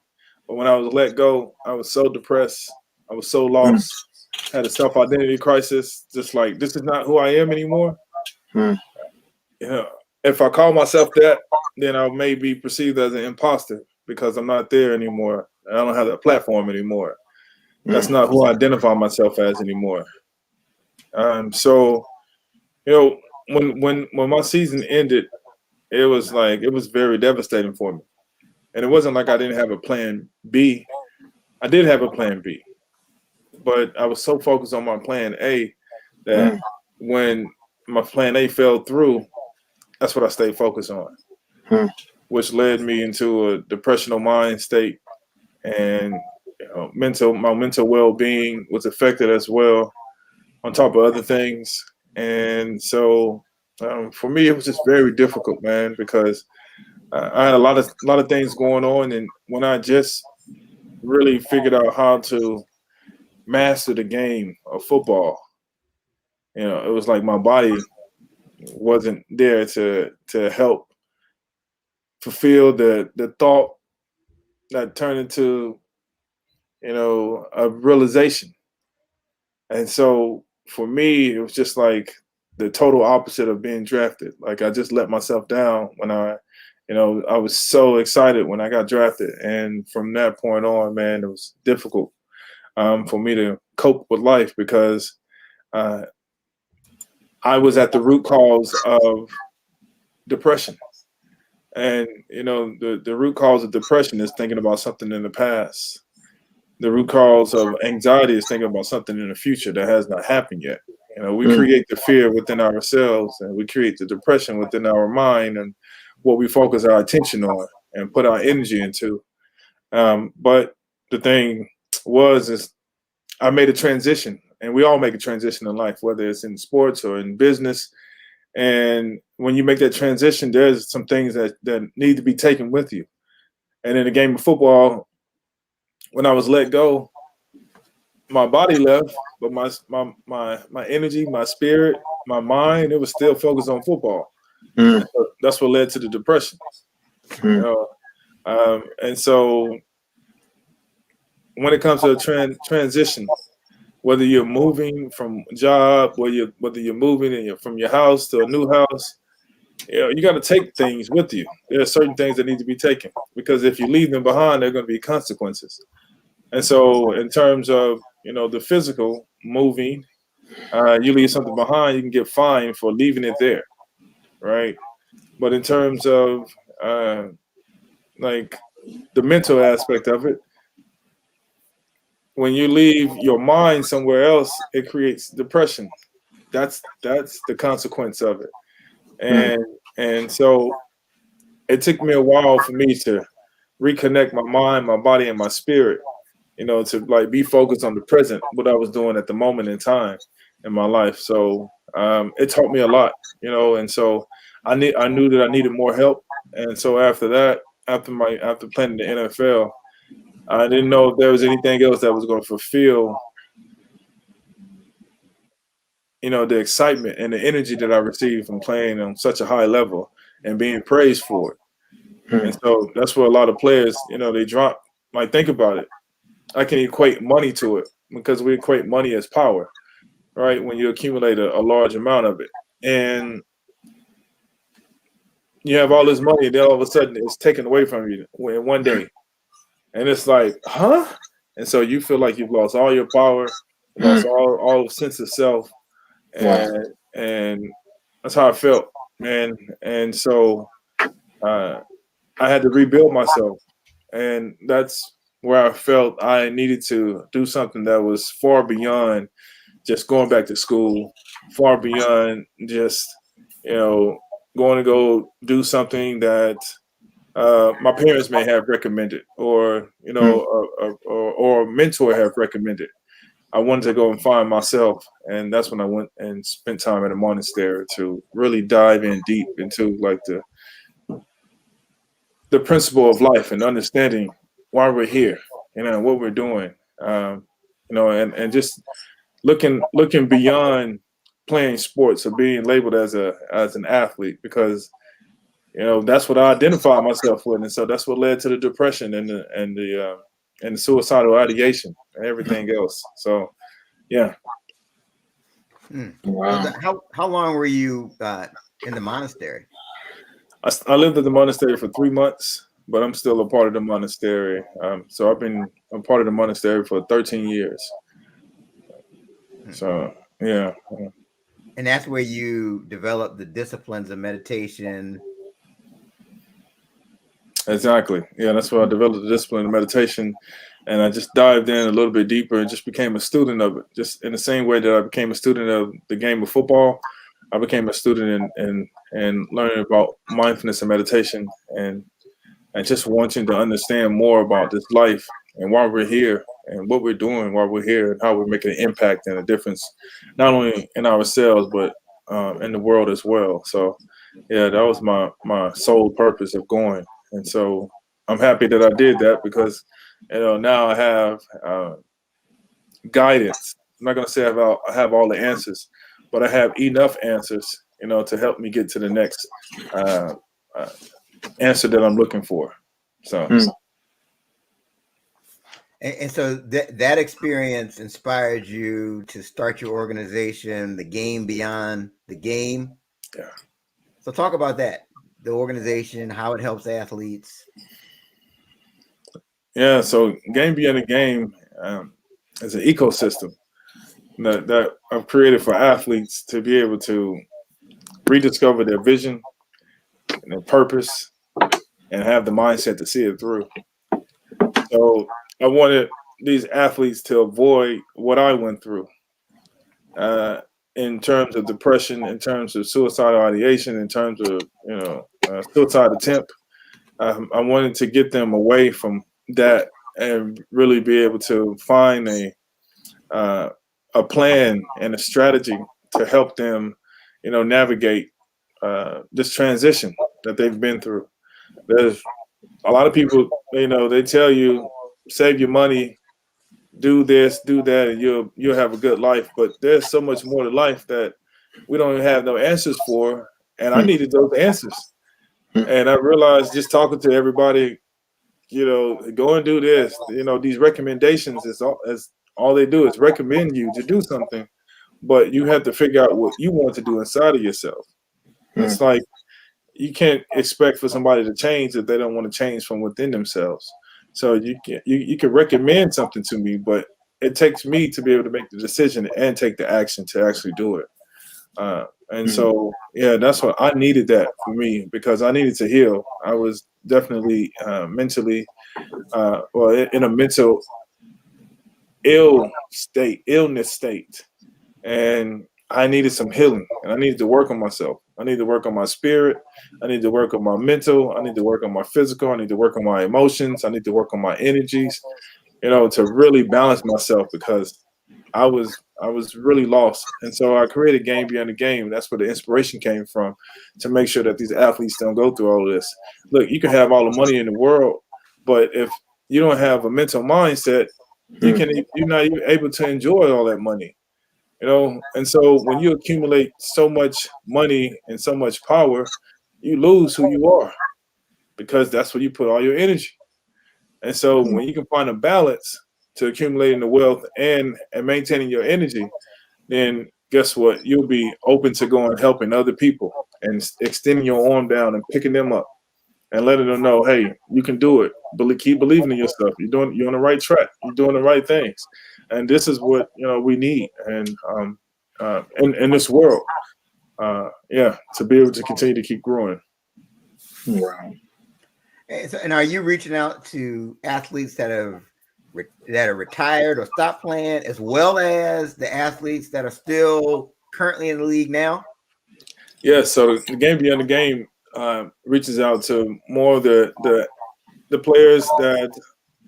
S3: But when I was let go, I was so depressed. I was so lost. Had a self-identity crisis. Just like, this is not who I am anymore. If I call myself that, then I may be perceived as an imposter because I'm not there anymore. I don't have that platform anymore. That's not who I identify myself as anymore. So, when my season ended, it was very devastating for me. And it wasn't like I didn't have a plan B. I did have a plan B. But I was so focused on my plan A that when my plan A fell through, that's what I stayed focused on, which led me into a depressional mind state, and my mental well-being was affected as well, on top of other things. And so for me, it was just very difficult, man, because I had a lot of things going on, and when I just really figured out how to master the game of football, it was like my body wasn't there to help fulfill the thought that turned into a realization. And so for me, it was just like the total opposite of being drafted. Like, I just let myself down when I was so excited when I got drafted, and from that point on, man, it was difficult for me to cope with life because I was at the root cause of depression. And, the root cause of depression is thinking about something in the past. The root cause of anxiety is thinking about something in the future that has not happened yet. We create the fear within ourselves, and we create the depression within our mind and what we focus our attention on and put our energy into. But the thing is I made a transition, and we all make a transition in life, whether it's in sports or in business. And when you make that transition, there's some things that need to be taken with you. And in the game of football, when I was let go, my body left, but my energy, my spirit, my mind, it was still focused on football. That's what led to the depression. And so when it comes to a transition, whether you're moving from job, whether you're moving from your house to a new house, you got to take things with you. There are certain things that need to be taken, because if you leave them behind, there are going to be consequences. And so in terms of, the physical moving, you leave something behind, you can get fined for leaving it there, right? But in terms of like the mental aspect of it, when you leave your mind somewhere else, it creates depression. That's the consequence of it. And so it took me a while for me to reconnect my mind, my body, and my spirit, to like be focused on the present, what I was doing at the moment in time in my life. So it taught me a lot, and so I knew that I needed more help. And so after that, after playing in the NFL, I didn't know if there was anything else that was going to fulfill, the excitement and the energy that I received from playing on such a high level and being praised for it. And so that's where a lot of players, they drop. Like, think about it. I can equate money to it, because we equate money as power, right? When you accumulate a large amount of it, and you have all this money, then all of a sudden it's taken away from you in one day. And it's like, huh? And so you feel like you've lost all your power, lost all sense of self. And that's how I felt, man. And so I had to rebuild myself. And that's where I felt I needed to do something that was far beyond just going back to school, far beyond just, going to go do something that my parents may have recommended, or or a mentor have recommended. I wanted to go and find myself, and that's when I went and spent time at a monastery to really dive in deep into like the principle of life and understanding why we're here, what we're doing, and just looking beyond playing sports or being labeled as an athlete, because that's what I identify myself with, and so that's what led to the depression and the suicidal ideation and everything else. So, yeah.
S1: Wow. How long were you in the monastery?
S3: I lived at the monastery for 3 months, but I'm still a part of the monastery. So I've been a part of the monastery for 13 years. So, yeah.
S1: And that's where you develop the disciplines of meditation.
S3: Exactly. Yeah, that's where I developed the discipline of meditation, and I just dived in a little bit deeper and just became a student of it. Just in the same way that I became a student of the game of football, I became a student in learning about mindfulness and meditation, and just wanting to understand more about this life and why we're here and what we're doing while we're here and how we're making an impact and a difference, not only in ourselves, but in the world as well. So, yeah, that was my sole purpose of going. And so I'm happy that I did that, because, now I have guidance. I'm not going to say I have all the answers, but I have enough answers, to help me get to the next answer that I'm looking for. So,
S1: and so that experience inspired you to start your organization, The Game Beyond the Game.
S3: Yeah.
S1: So talk about that, the organization, how it helps athletes.
S3: Yeah, so Game Beyond the Game is an ecosystem that I've created for athletes to be able to rediscover their vision and their purpose and have the mindset to see it through. So I wanted these athletes to avoid what I went through in terms of depression, in terms of suicidal ideation, in terms of suicide attempt. I wanted to get them away from that and really be able to find a plan and a strategy to help them, navigate this transition that they've been through. There's a lot of people, they tell you, save your money, do this, do that, and you'll have a good life. But there's so much more to life that we don't even have no answers for. And I needed those answers. And I realized, just talking to everybody, go and do this. These recommendations is all they do is recommend you to do something, but you have to figure out what you want to do inside of yourself. It's like you can't expect for somebody to change if they don't want to change from within themselves. So you can recommend something to me, but it takes me to be able to make the decision and take the action to actually do it. And so, that's what I needed that for me, because I needed to heal. I was definitely mentally, in a mental illness state. And I needed some healing, and I needed to work on myself. I need to work on my spirit. I need to work on my mental. I need to work on my physical. I need to work on my emotions. I need to work on my energies, to really balance myself, because I was really lost. And so I created Game Beyond the Game. That's where the inspiration came from, to make sure that these athletes don't go through all of this. Look, you can have all the money in the world, but if you don't have a mental mindset, you're not even able to enjoy all that money. And so when you accumulate so much money and so much power, you lose who you are, because that's where you put all your energy. And so when you can find a balance to accumulating the wealth and maintaining your energy, then guess what? You'll be open to going helping other people and extending your arm down and picking them up and letting them know, hey, you can do it. Keep believing in yourself. You're on the right track. You're doing the right things. And this is what we need, and in this world, to be able to continue to keep growing.
S1: Wow. And are you reaching out to athletes that are retired or stopped playing, as well as the athletes that are still currently in the league now?
S3: Yeah. So the Game Beyond the Game reaches out to more of the players that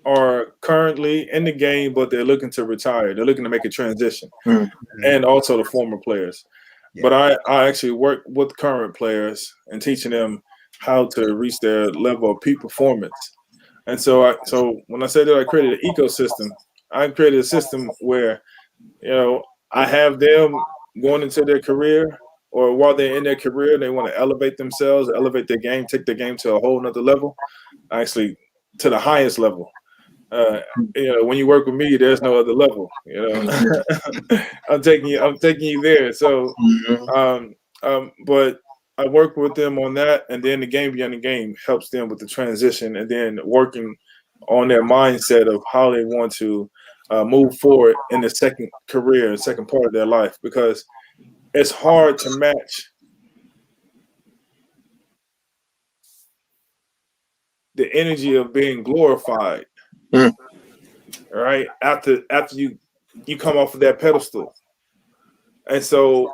S3: are currently in the game, but they're looking to retire. They're looking to make a transition, and also the former players. Yeah. But I actually work with current players and teaching them how to reach their level of peak performance. And so when I say that I created an ecosystem, I created a system where, I have them going into their career, or while they're in their career, they want to elevate themselves, elevate their game, take their game to a whole nother level, actually to the highest level. When you work with me, there's no other level. I'm taking you there. So, but I work with them on that, and then the Game Beyond the Game helps them with the transition, and then working on their mindset of how they want to move forward in the second part of their life, because it's hard to match the energy of being glorified. Right after you come off of that pedestal, and so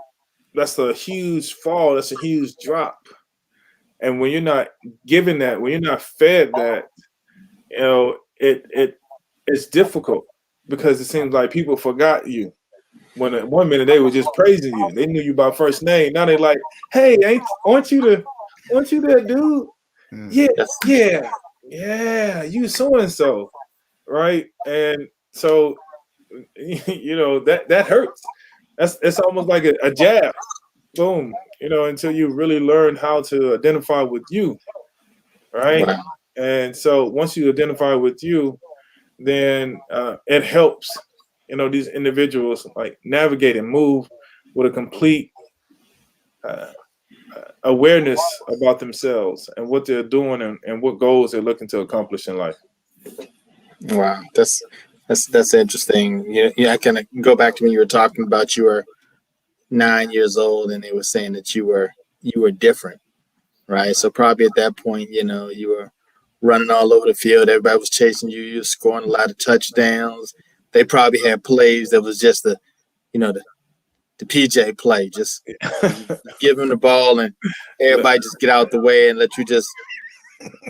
S3: that's a huge fall. That's a huge drop. And when you're not given that, when you're not fed that, it's difficult, because it seems like people forgot you. When at 1 minute they were just praising you, they knew you by first name. Now they're like, "Hey, aren't you that dude? Yeah, you so and so." Right. And so, that hurts. It's almost like a jab. Boom. Until you really learn how to identify with you. Right. Wow. And so once you identify with you, then it helps, these individuals like navigate and move with a complete awareness about themselves and what they're doing and what goals they're looking to accomplish in life.
S2: Wow, that's interesting. I kind of go back to when you were talking about you were 9 years old, and they were saying that you were different, right? So probably at that point, you were running all over the field. Everybody was chasing you. You were scoring a lot of touchdowns. They probably had plays that was just the PJ play, just give them the ball and everybody just get out the way and let you just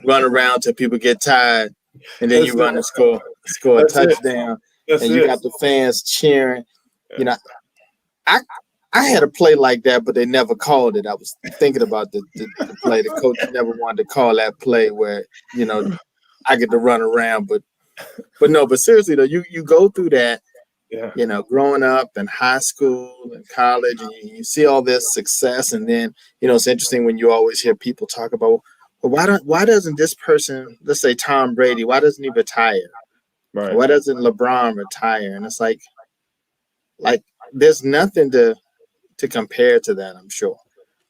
S2: run around till people get tired. And then you run and score a touchdown, and you got the fans cheering. I had a play like that, but they never called it. I was thinking about the play. The coach never wanted to call that play where I get to run around, but seriously though, you go through that. Yeah. Growing up in high school and college, and you see all this success, and then it's interesting when you always hear people talk about, why doesn't this person, let's say Tom Brady, why doesn't he retire?
S3: Right.
S2: Why doesn't LeBron retire? And it's like there's nothing to compare to that, I'm sure.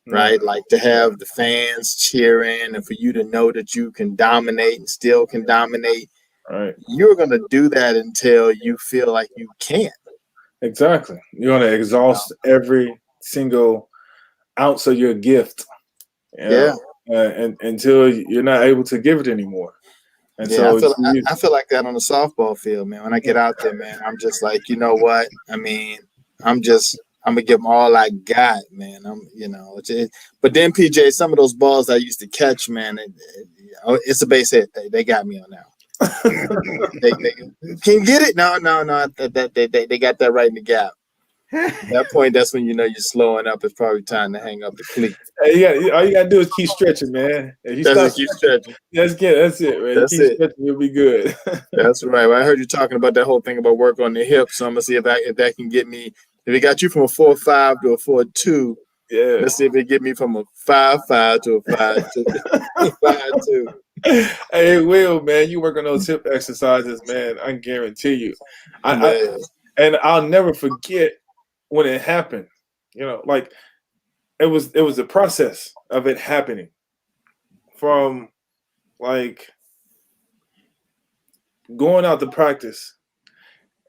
S2: Right? Like to have the fans cheering and for you to know that you can dominate and still can dominate.
S3: Right.
S2: You're going to do that until you feel like you can't.
S3: Exactly. You're going to exhaust every single ounce of your gift. And until you're not able to give it anymore. And so
S2: I feel like that on the softball field, man. When I get out there, man, I'm just like, you know what? I mean, I'm gonna give them all I got, man. But then PJ, some of those balls I used to catch, man, it's a base hit. They got me on that. They can you get it? No. They got that right in the gap. At that point, that's when you know you're slowing up. It's probably time to hang up the cleat.
S3: Hey, all you gotta do is keep stretching, man. If you
S2: keep stretching.
S3: That's it, man.
S2: That's it.
S3: Stretching, you'll be good.
S2: That's right. Well, I heard you talking about that whole thing about work on the hip, so I'm gonna see if that can get me. If it got you from a 4.5 to a 4.2, let's see if it get me from a 5.5 to a 5.2. 5.2.
S3: Hey, it will, man. You work on those hip exercises, man. I guarantee you. And I'll never forget when it happened. You know, like it was the process of it happening. From like going out to practice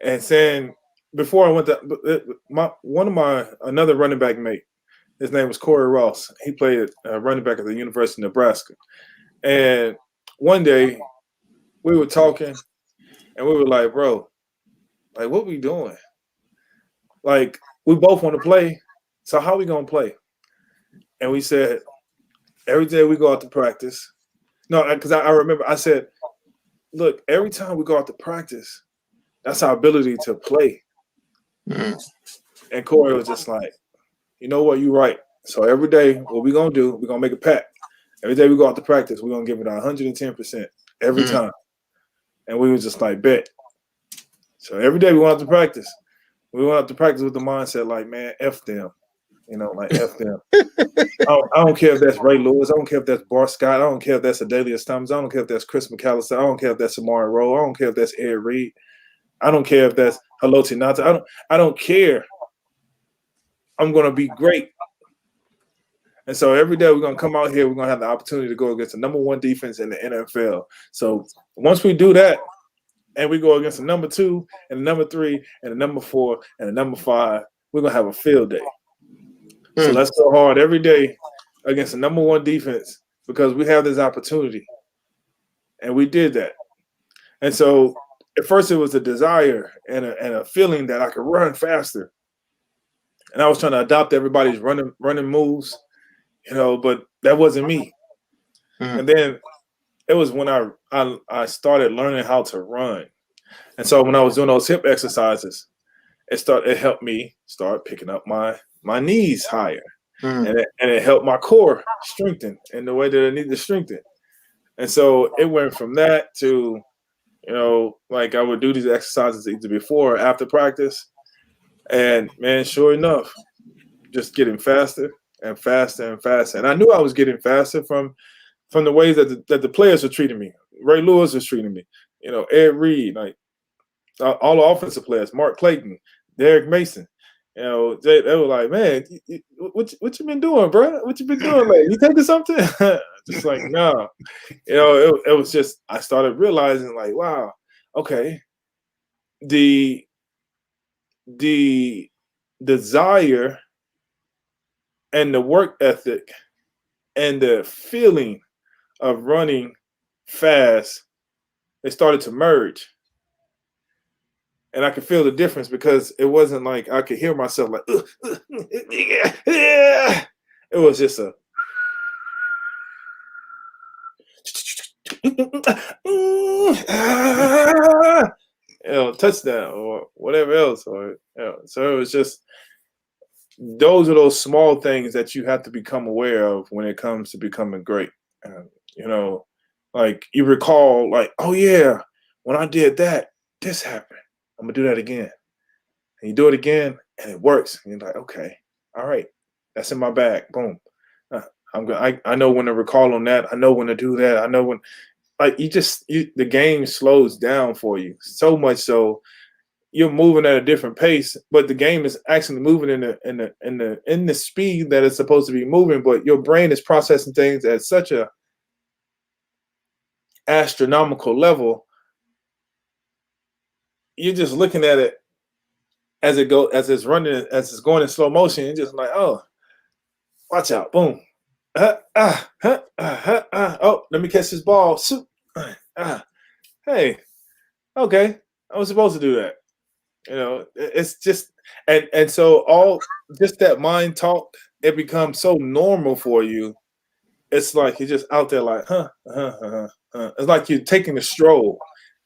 S3: and saying before I went to another running back mate, his name was Corey Ross. He played running back at the University of Nebraska. And one day we were talking and we were like, bro, like what we doing? Like we both want to play. So how we gonna play? And we said, every day we go out to practice. No, because I remember I said, look, every time we go out to practice, that's our ability to play. And Corey was just like, you know what, you're right. So every day, what we're going to do, we're going to make a pact. Every day we go out to practice, we're going to give it 110% every time. And we was just like, bet. So every day we went out to practice. We went out to practice with the mindset like, man, F them. You know, like F them. I don't care if that's Ray Lewis. I don't care if that's Bart Scott. I don't care if that's Adelius Thomas. I don't care if that's Chris McAllister. I don't care if that's Samari Rowe. I don't care if that's Ed Reed. I don't care if that's Haloti Nata. I don't care. I'm going to be great. And so every day we're going to come out here, we're going to have the opportunity to go against the number one defense in the NFL. So once we do that, and we go against the number 2 and the number 3 and the number 4 and the number 5, we're going to have a field day. So let's go hard every day against the number 1 defense because we have this opportunity. And we did that. And so at first it was a desire and a feeling that I could run faster. And I was trying to adopt everybody's running moves, you know, but that wasn't me. And then it was when I started learning how to run. And so when I was doing those hip exercises, it helped me start picking up my knees higher. And it helped my core strengthen in the way that it needed to strengthen. And so it went from that to, you know, like I would do these exercises either before or after practice. And man, sure enough, just getting faster and faster and faster. And I knew I was getting faster from the ways that the players were treating me. Ray Lewis was treating me. You know, Ed Reed, like all the offensive players, Mark Clayton, Derek Mason. You know, they were like, man, what you been doing, bro? What you been doing, man? You taking something? Just like, no. You know, it was just, I started realizing like, wow, okay, the desire and the work ethic and the feeling of running fast, they started to merge. And I could feel the difference because it wasn't like I could hear myself like, yeah. It was just a touchdown or whatever else. Or so it was just, those are those small things that you have to become aware of when it comes to becoming great. You know, like you recall like, oh yeah, when I did that, this happened. I'm gonna do that again. And you do it again and it works. And you're like, okay, all right, that's in my bag. Boom. I know when to recall on that. I know when to do that. I know when, like, the game slows down for you so much so you're moving at a different pace, but the game is actually moving in the speed that it's supposed to be moving. But your brain is processing things at such a astronomical level. You're just looking at it as it's running, as it's going in slow motion. You're just like, oh, watch out, boom. Oh, let me catch this ball. Hey, okay, I was supposed to do that. It's just, and so all just that mind talk, it becomes so normal for you. It's like you're just out there like, It's like you're taking a stroll.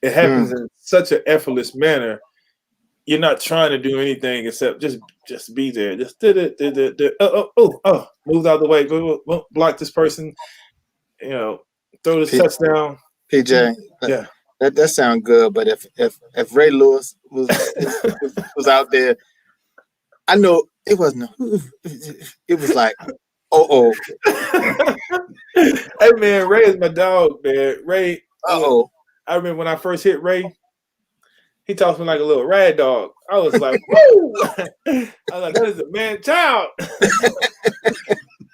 S3: It happens in such an effortless manner. You're not trying to do anything except just be there. Just move out the way, block this person, throw this touchdown.
S2: PJ,
S3: yeah.
S2: That sounds good, but if Ray Lewis was out there, I know it wasn't. It was like, oh.
S3: Hey man, Ray is my dog, man. Ray. I remember when I first hit Ray, he talked to me like a little rag dog. I was like, woo! I was like, that is a man child.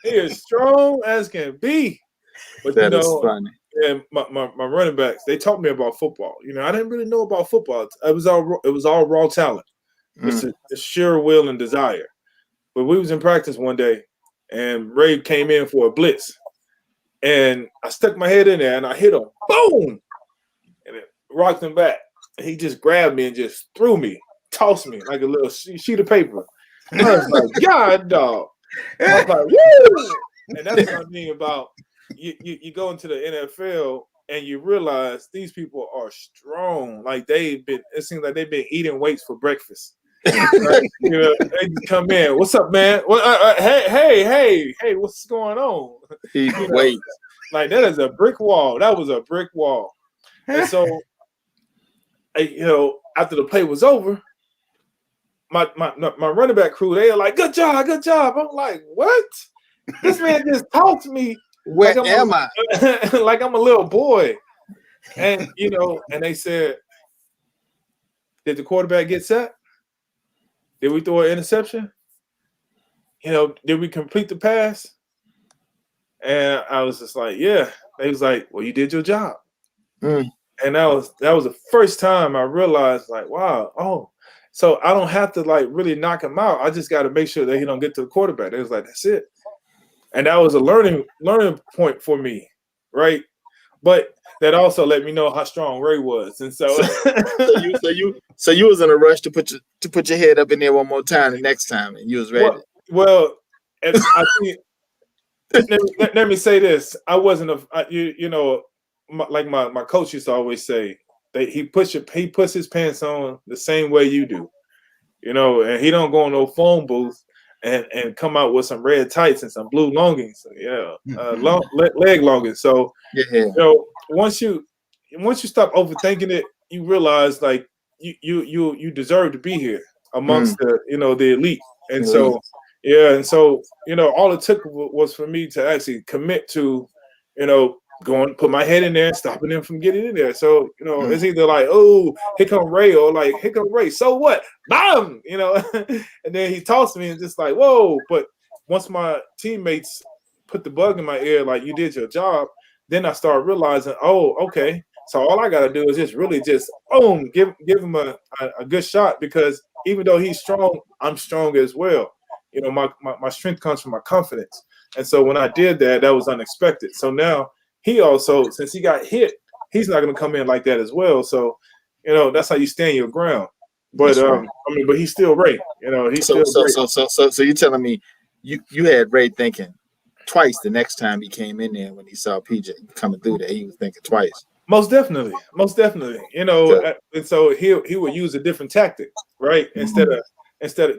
S3: He is strong as can be. But
S2: that is funny.
S3: And my running backs, they taught me about football. I didn't really know about football. It was all raw talent. It's a sheer will and desire. But we was in practice one day, and Ray came in for a blitz, and I stuck my head in there and I hit him, boom, and it rocked him back. And he just grabbed me and just threw me, tossed me like a little sheet of paper. And I was like, God, dog. I was like, woo! And that's what I mean about. You go into the NFL and you realize these people are strong. Like it seems like they've been eating weights for breakfast. Right? They come in. What's up, man? Hey, what's going on?
S2: Wait.
S3: Like that is a brick wall. That was a brick wall. And so, after the play was over, my running back crew, they are like, good job. I'm like, what? This man just talked to me.
S2: Where am I?
S3: Like I'm a little boy. And and they said, did the quarterback get set? Did we throw an interception? Did we complete the pass? And I was just like, yeah. They was like, well, you did your job. And that was the first time I realized, like, wow, so I don't have to like really knock him out. I just got to make sure that he don't get to the quarterback. They was like, that's it. And that was a learning point for me, right? But that also let me know how strong Ray was, and so
S2: you was in a rush to put your head up in there one more time the next time, and you was ready.
S3: Well, I think, let me say this: I wasn't like my coach used to always say that he puts his pants on the same way you do, and he don't go in no phone booth. And come out with some red tights and some blue longings, leg longings. So, once you stop overthinking it, you realize like you deserve to be here amongst the elite. And so, all it took was for me to actually commit to, going, put my head in there and stopping them from getting in there. So, it's either like, oh, here come Ray, or like, here come Ray. So what? Bam! And then he tossed me and just like, whoa. But once my teammates put the bug in my ear, like, you did your job, then I started realizing, oh, okay. So all I got to do is just really boom, give him a good shot, because even though he's strong, I'm strong as well. My strength comes from my confidence. And so when I did that, that was unexpected. So now, he also, since he got hit, he's not going to come in like that as well. So, that's how you stand your ground. But right. But he's still Ray. He's still Ray.
S2: So you're telling me you had Ray thinking twice the next time he came in there when he saw PJ coming through there. He was thinking twice.
S3: Most definitely. And so he would use a different tactic, right? Instead of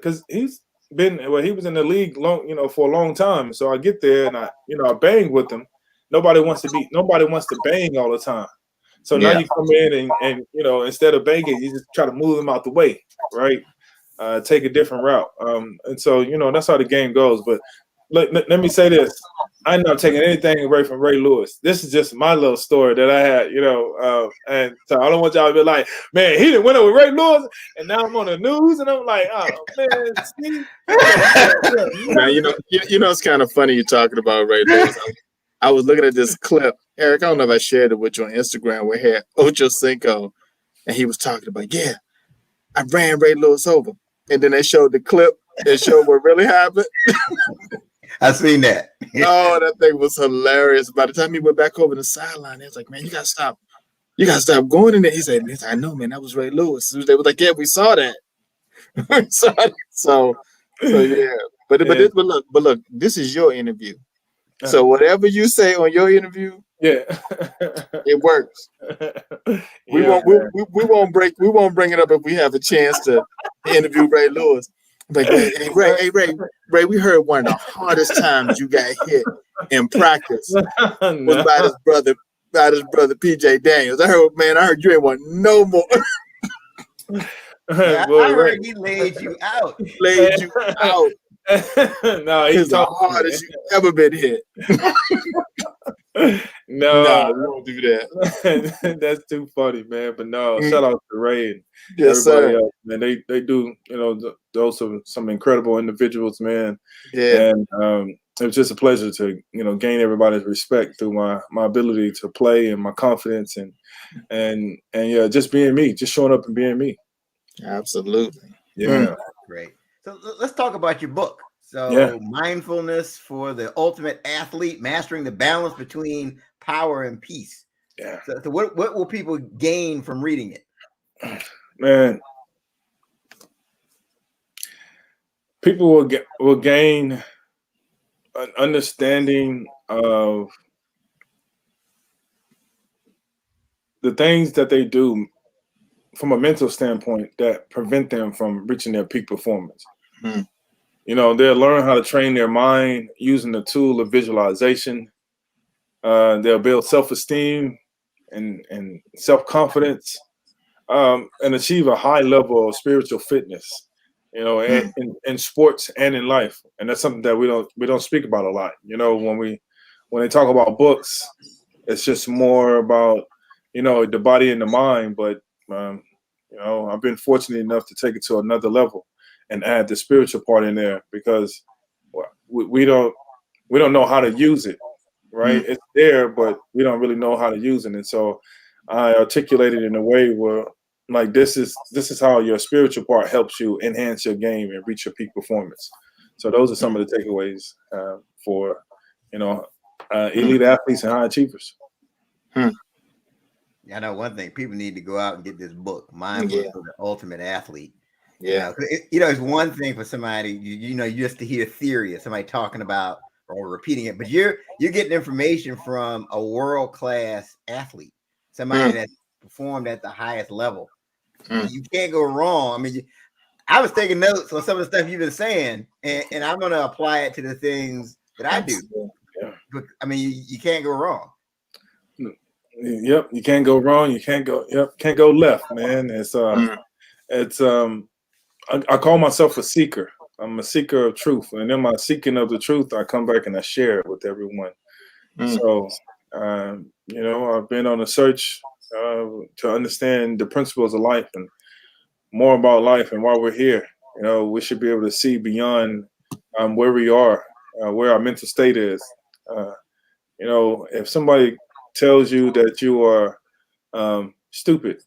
S3: because he was in the league long, for a long time. So I get there and I bang with him. Nobody wants to bang all the time. So now you come in and instead of banging, you just try to move them out the way, right? Take a different route. And so, that's how the game goes. But let me say this. I'm not taking anything away from Ray Lewis. This is just my little story that I had, and so I don't want y'all to be like, man, he didn't win over Ray Lewis, and now I'm on the news, and I'm like, oh man, see,
S2: man, it's kind of funny you talking about Ray Lewis. I was looking at this clip, Eric. I don't know if I shared it with you on Instagram. We had Ocho Cinco, and he was talking about, yeah, I ran Ray Lewis over, and then they showed the clip. It showed what really happened.
S1: I seen that.
S2: Oh, that thing was hilarious. By the time he went back over the sideline, he was like, man, you gotta stop going in there. He said, I know, man, that was Ray Lewis. They was like, yeah, we saw that. So yeah. But look, this is your interview. So whatever you say on your interview, it works. We won't bring it up if we have a chance to interview Ray Lewis. Like, hey, Ray, we heard one of the hardest times you got hit in practice was by his brother PJ Daniels. I heard you ain't want no more.
S1: Yeah, I heard he laid you out.
S2: No, he's the hardest you ever been hit.
S3: No,
S2: we won't do that.
S3: That's too funny, man. But no, shout out to Ray and everybody else, man. They do, those are some incredible individuals, man.
S2: Yeah.
S3: And it was just a pleasure to, gain everybody's respect through my ability to play and my confidence and just being me, just showing up and being me.
S2: Absolutely.
S3: Yeah.
S1: Great. So let's talk about your book. So Mindfulness for the Ultimate Athlete, Mastering the Balance Between Power and Peace.
S3: Yeah.
S1: So what will people gain from reading it?
S3: Man, people will gain an understanding of the things that they do from a mental standpoint that prevent them from reaching their peak performance. They'll learn how to train their mind using the tool of visualization. They'll build self-esteem and self-confidence, and achieve a high level of spiritual fitness, in sports and in life. And that's something that we don't speak about a lot. When they talk about books, it's just more about, the body and the mind. But, I've been fortunate enough to take it to another level and add the spiritual part in there because we don't know how to use it, right? It's there, but we don't really know how to use it. And so I articulate it in a way where, like, this is how your spiritual part helps you enhance your game and reach your peak performance. So those are some of the takeaways for elite athletes and high achievers.
S1: I know one thing: people need to go out and get this book, Mindfulness for the Ultimate Athlete.
S2: Yeah,
S1: it's one thing for somebody, just to hear theory of somebody talking about or repeating it, but you're getting information from a world-class athlete, somebody that performed at the highest level. You can't go wrong. I mean, I was taking notes on some of the stuff you've been saying, and I'm going to apply it to the things that I do. But I mean, you can't go wrong.
S3: Yep, you can't go wrong. You can't go left, man. I call myself a seeker. I'm a seeker of truth, and in my seeking of the truth, I come back and I share it with everyone. So, I've been on a search to understand the principles of life and more about life and why we're here. We should be able to see beyond where we are, where our mental state is. If somebody tells you that you are stupid,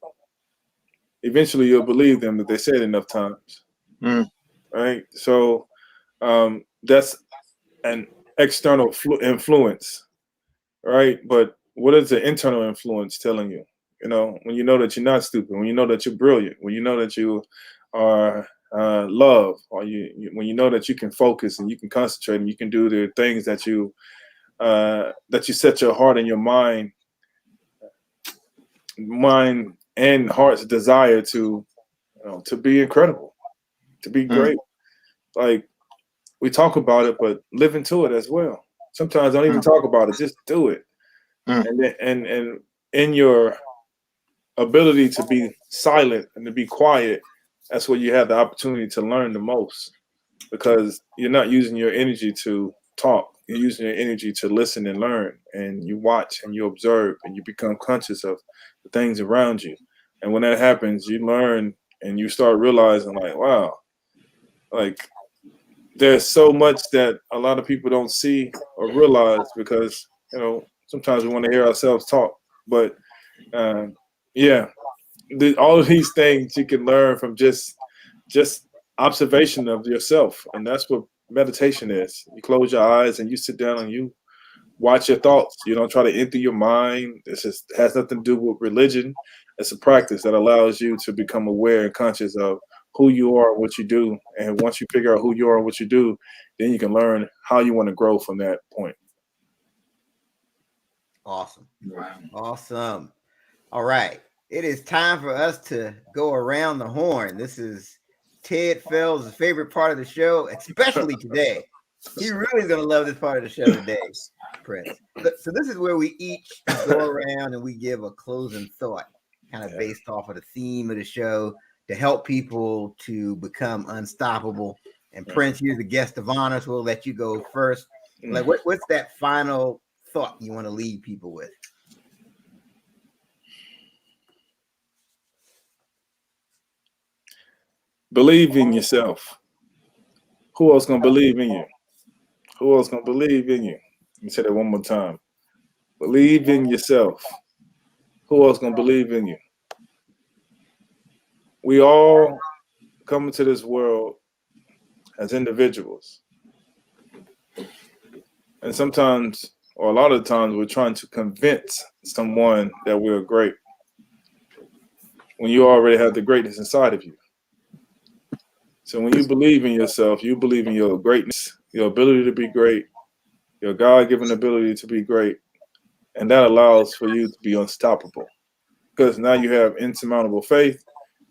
S3: eventually you'll believe them that they said enough times. Right? So that's an external influence, right? But what is the internal influence telling you? When you know that you're not stupid, when you know that you're brilliant, when you know that you are loved, or when you know that you can focus and you can concentrate and you can do the things that you set your heart and your mind and heart's desire to be incredible, to be great. Like, we talk about it, but live into it as well. Sometimes don't even talk about it, just do it. And in your ability to be silent and to be quiet, that's where you have the opportunity to learn the most, because you're not using your energy to talk. You're using your energy to listen and learn, and you watch and you observe, and you become conscious of the things around you. And when that happens, you learn and you start realizing, like, wow, like there's so much that a lot of people don't see or realize because, sometimes we want to hear ourselves talk. But yeah, all of these things you can learn from just observation of yourself. And that's what meditation is. You close your eyes and you sit down and you watch your thoughts. You don't try to empty your mind. It has nothing to do with religion. It's a practice that allows you to become aware and conscious of who you are and what you do. And once you figure out who you are and what you do, then you can learn how you want to grow from that point.
S1: Awesome. Wow. Awesome. All right. It is time for us to go around the horn. This is Ted Fells' favorite part of the show, especially today. He really is going to love this part of the show today, Prince. So this is where we each go around and we give a closing thought, kind of based off of the theme of the show to help people to become unstoppable. And Prince, you're the guest of honor, so we'll let you go first. Like, what's that final thought you want to leave people with?
S3: Believe in yourself. Who else gonna believe in you? Who else gonna believe in you? Let me say that one more time. Believe in yourself. Who else gonna believe in you? We all come into this world as individuals. And sometimes, or a lot of the times, we're trying to convince someone that we're great when you already have the greatness inside of you. So when you believe in yourself, you believe in your greatness, your ability to be great, your God-given ability to be great, and that allows for you to be unstoppable. Because now you have insurmountable faith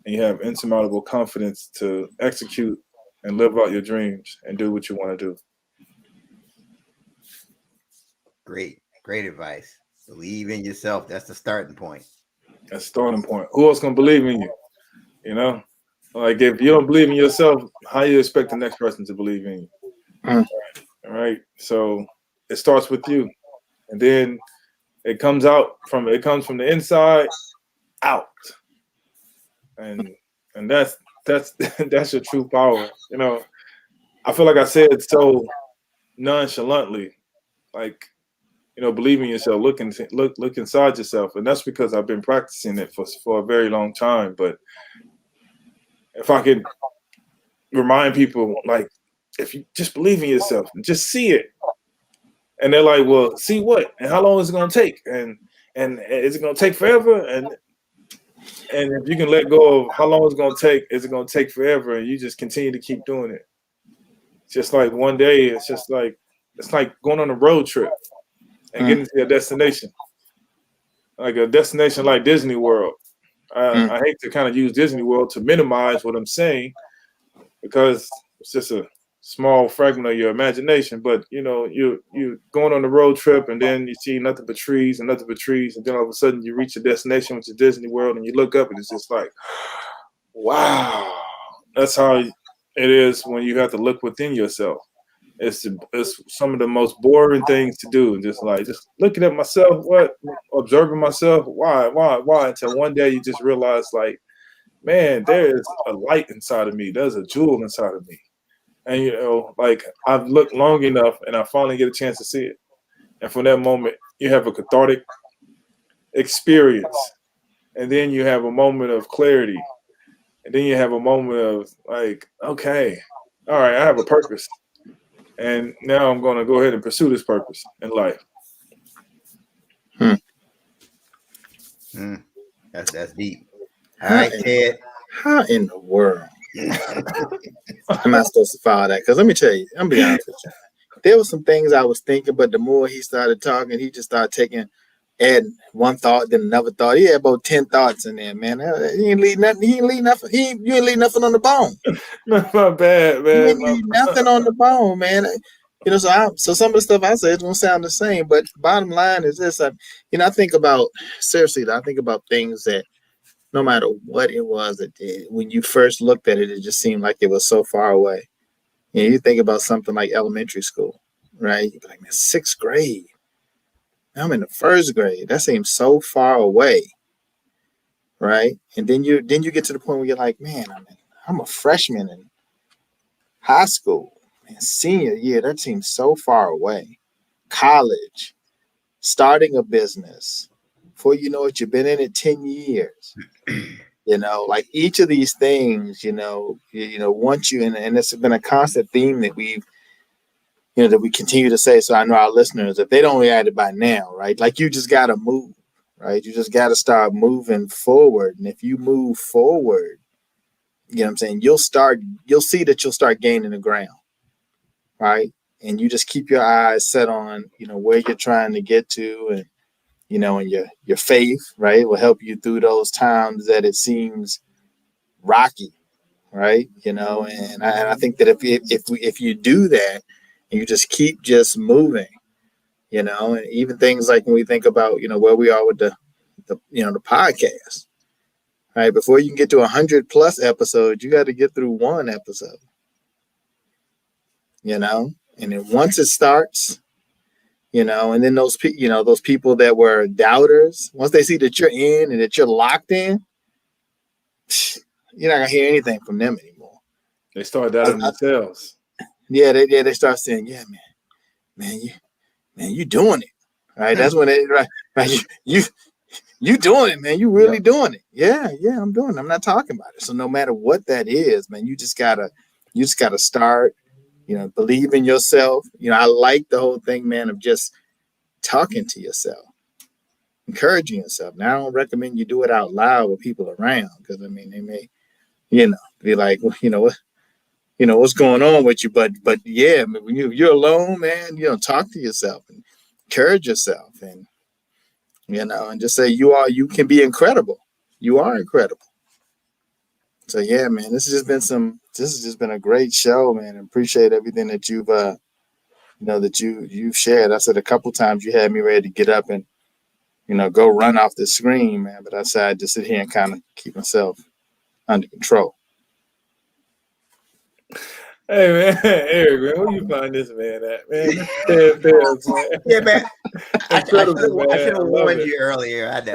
S3: and you have insurmountable confidence to execute and live out your dreams and do what you want to do.
S1: Great advice. Believe in yourself. That's the starting point.
S3: That's the starting point. Who else gonna believe in you? Like if you don't believe in yourself, how you expect the next person to believe in you? All right. So it starts with you, and then it comes from the inside out, and that's that's your true power. I feel like I said it so nonchalantly, like believe in yourself, look inside yourself, and that's because I've been practicing it for a very long time. But if I could remind people, like, if you just believe in yourself and just see it, and they're like, well, see what? And how long is it going to take? And is it going to take forever? And if you can let go of how long it's going to take, is it going to take forever? And you just continue to keep doing it. Just like one day, it's like going on a road trip and getting to your destination, like a destination like Disney World. I hate to kind of use Disney World to minimize what I'm saying because it's just a small fragment of your imagination. But you're going on the road trip and then you see nothing but trees and nothing but trees, and then all of a sudden you reach your destination, which is Disney World, and you look up and it's just like, wow. That's how it is when you have to look within yourself. It's some of the most boring things to do. Just looking at myself, observing myself. Why? Until one day you just realize, like, man, there's a light inside of me. There's a jewel inside of me. And, like, I've looked long enough and I finally get a chance to see it. And from that moment, you have a cathartic experience. And then you have a moment of clarity. And then you have a moment of, like, okay, all right, I have a purpose. And now I'm going to go ahead and pursue this purpose in life.
S1: That's deep. All right, Ted.
S2: How in the world am I supposed to follow that? Because let me tell you, I'm be honest with you. There were some things I was thinking, but the more he started talking, he just started adding one thought, then another thought. He had about 10 thoughts in there, man. He ain't leave nothing. You ain't leave nothing on the bone.
S3: My bad, man.
S2: You ain't leave nothing on the bone, man. So some of the stuff I say is gonna sound the same, but bottom line is this: I think about things that no matter what it was that when you first looked at it, it just seemed like it was so far away. You think about something like elementary school. right? You'd be like, man, 6th grade. I'm in the 1st grade. That seems so far away, right? And then you get to the point where you're like, man, I'm a freshman in high school. Man, senior year, that seems so far away. College, starting a business. Before you know it, you've been in it 10 years. Like each of these things, once you, and it's been a constant theme that that we continue to say. So I know our listeners, if they don't react it by now, right? Like you just got to move, right? You just got to start moving forward. And if you move forward, you know what I'm saying? You'll see that you'll start gaining the ground, right? And you just keep your eyes set on, where you're trying to get to, and, and your faith, right, will help you through those times that it seems rocky, right? And I think that if you do that, and you just keep just moving, and even things like when we think about, where we are with the podcast, right? Before you can get to 100+ episodes, you got to get through one episode, and then once it starts, and then those people that were doubters, once they see that you're in and that you're locked in, you're not gonna hear anything from them anymore.
S3: They start doubting themselves.
S2: Yeah, they start saying, yeah, man, you doing it, right? That's when right, you doing it, man. You really doing it. Yeah, I'm doing it. I'm not talking about it. So no matter what that is, man, you just gotta start, believe in yourself. I like the whole thing, man, of just talking to yourself, encouraging yourself. Now I don't recommend you do it out loud with people around, because they may, be like, well, what's going on with you? But yeah, I mean, when you're alone, man, talk to yourself and encourage yourself, and and just say you can be incredible. You are incredible. So yeah, man, this has just been a great show, man. I appreciate everything that you've you've shared. I said a couple times you had me ready to get up and go run off the screen, man, but I decided to sit here and kind of keep myself under control.
S3: Hey man, Eric, man, where you find this man at, man?
S1: Yeah, man. I should have warned you earlier. I know.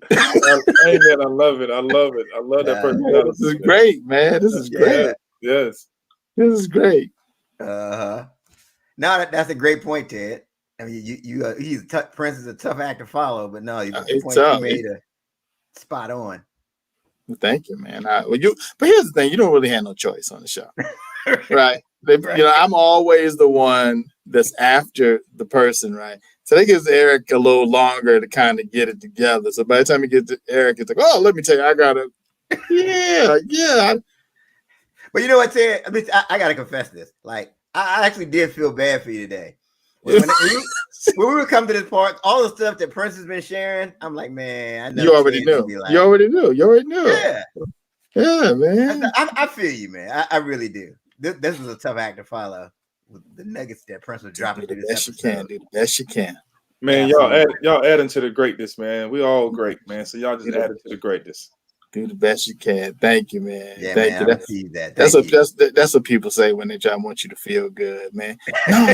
S3: Hey man, I love it. I love that personality.
S2: This is great, man. This is great.
S3: Yes.
S2: This is great.
S1: No, that's a great point, Ted. I mean, Prince is a tough act to follow, but no, the point you made spot on.
S2: Well, thank you, man. But here's the thing: you don't really have no choice on the show, right? I'm always the one that's after the person, right? So that gives Eric a little longer to kind of get it together. So by the time you get to Eric, it's like, oh, let me tell you, I gotta, yeah.
S1: But you know what, Ted? I mean, I gotta confess this. Like, I actually did feel bad for you today. When we would come to this part, all the stuff that Prince has been sharing, I'm like, man, I know
S2: you already knew. You already knew. Yeah, man.
S1: I feel you, man. I really do. This was a tough act to follow with the nuggets that Prince was dropping.
S2: Do the best you can. Do the best you can.
S3: Man, y'all adding to the greatness, man. We all great, man. So y'all just added to the greatness.
S2: Do the best you can. Thank you, man.
S1: Yeah,
S2: Thank
S1: you.
S2: That's what people say when they want you to feel good, man. No,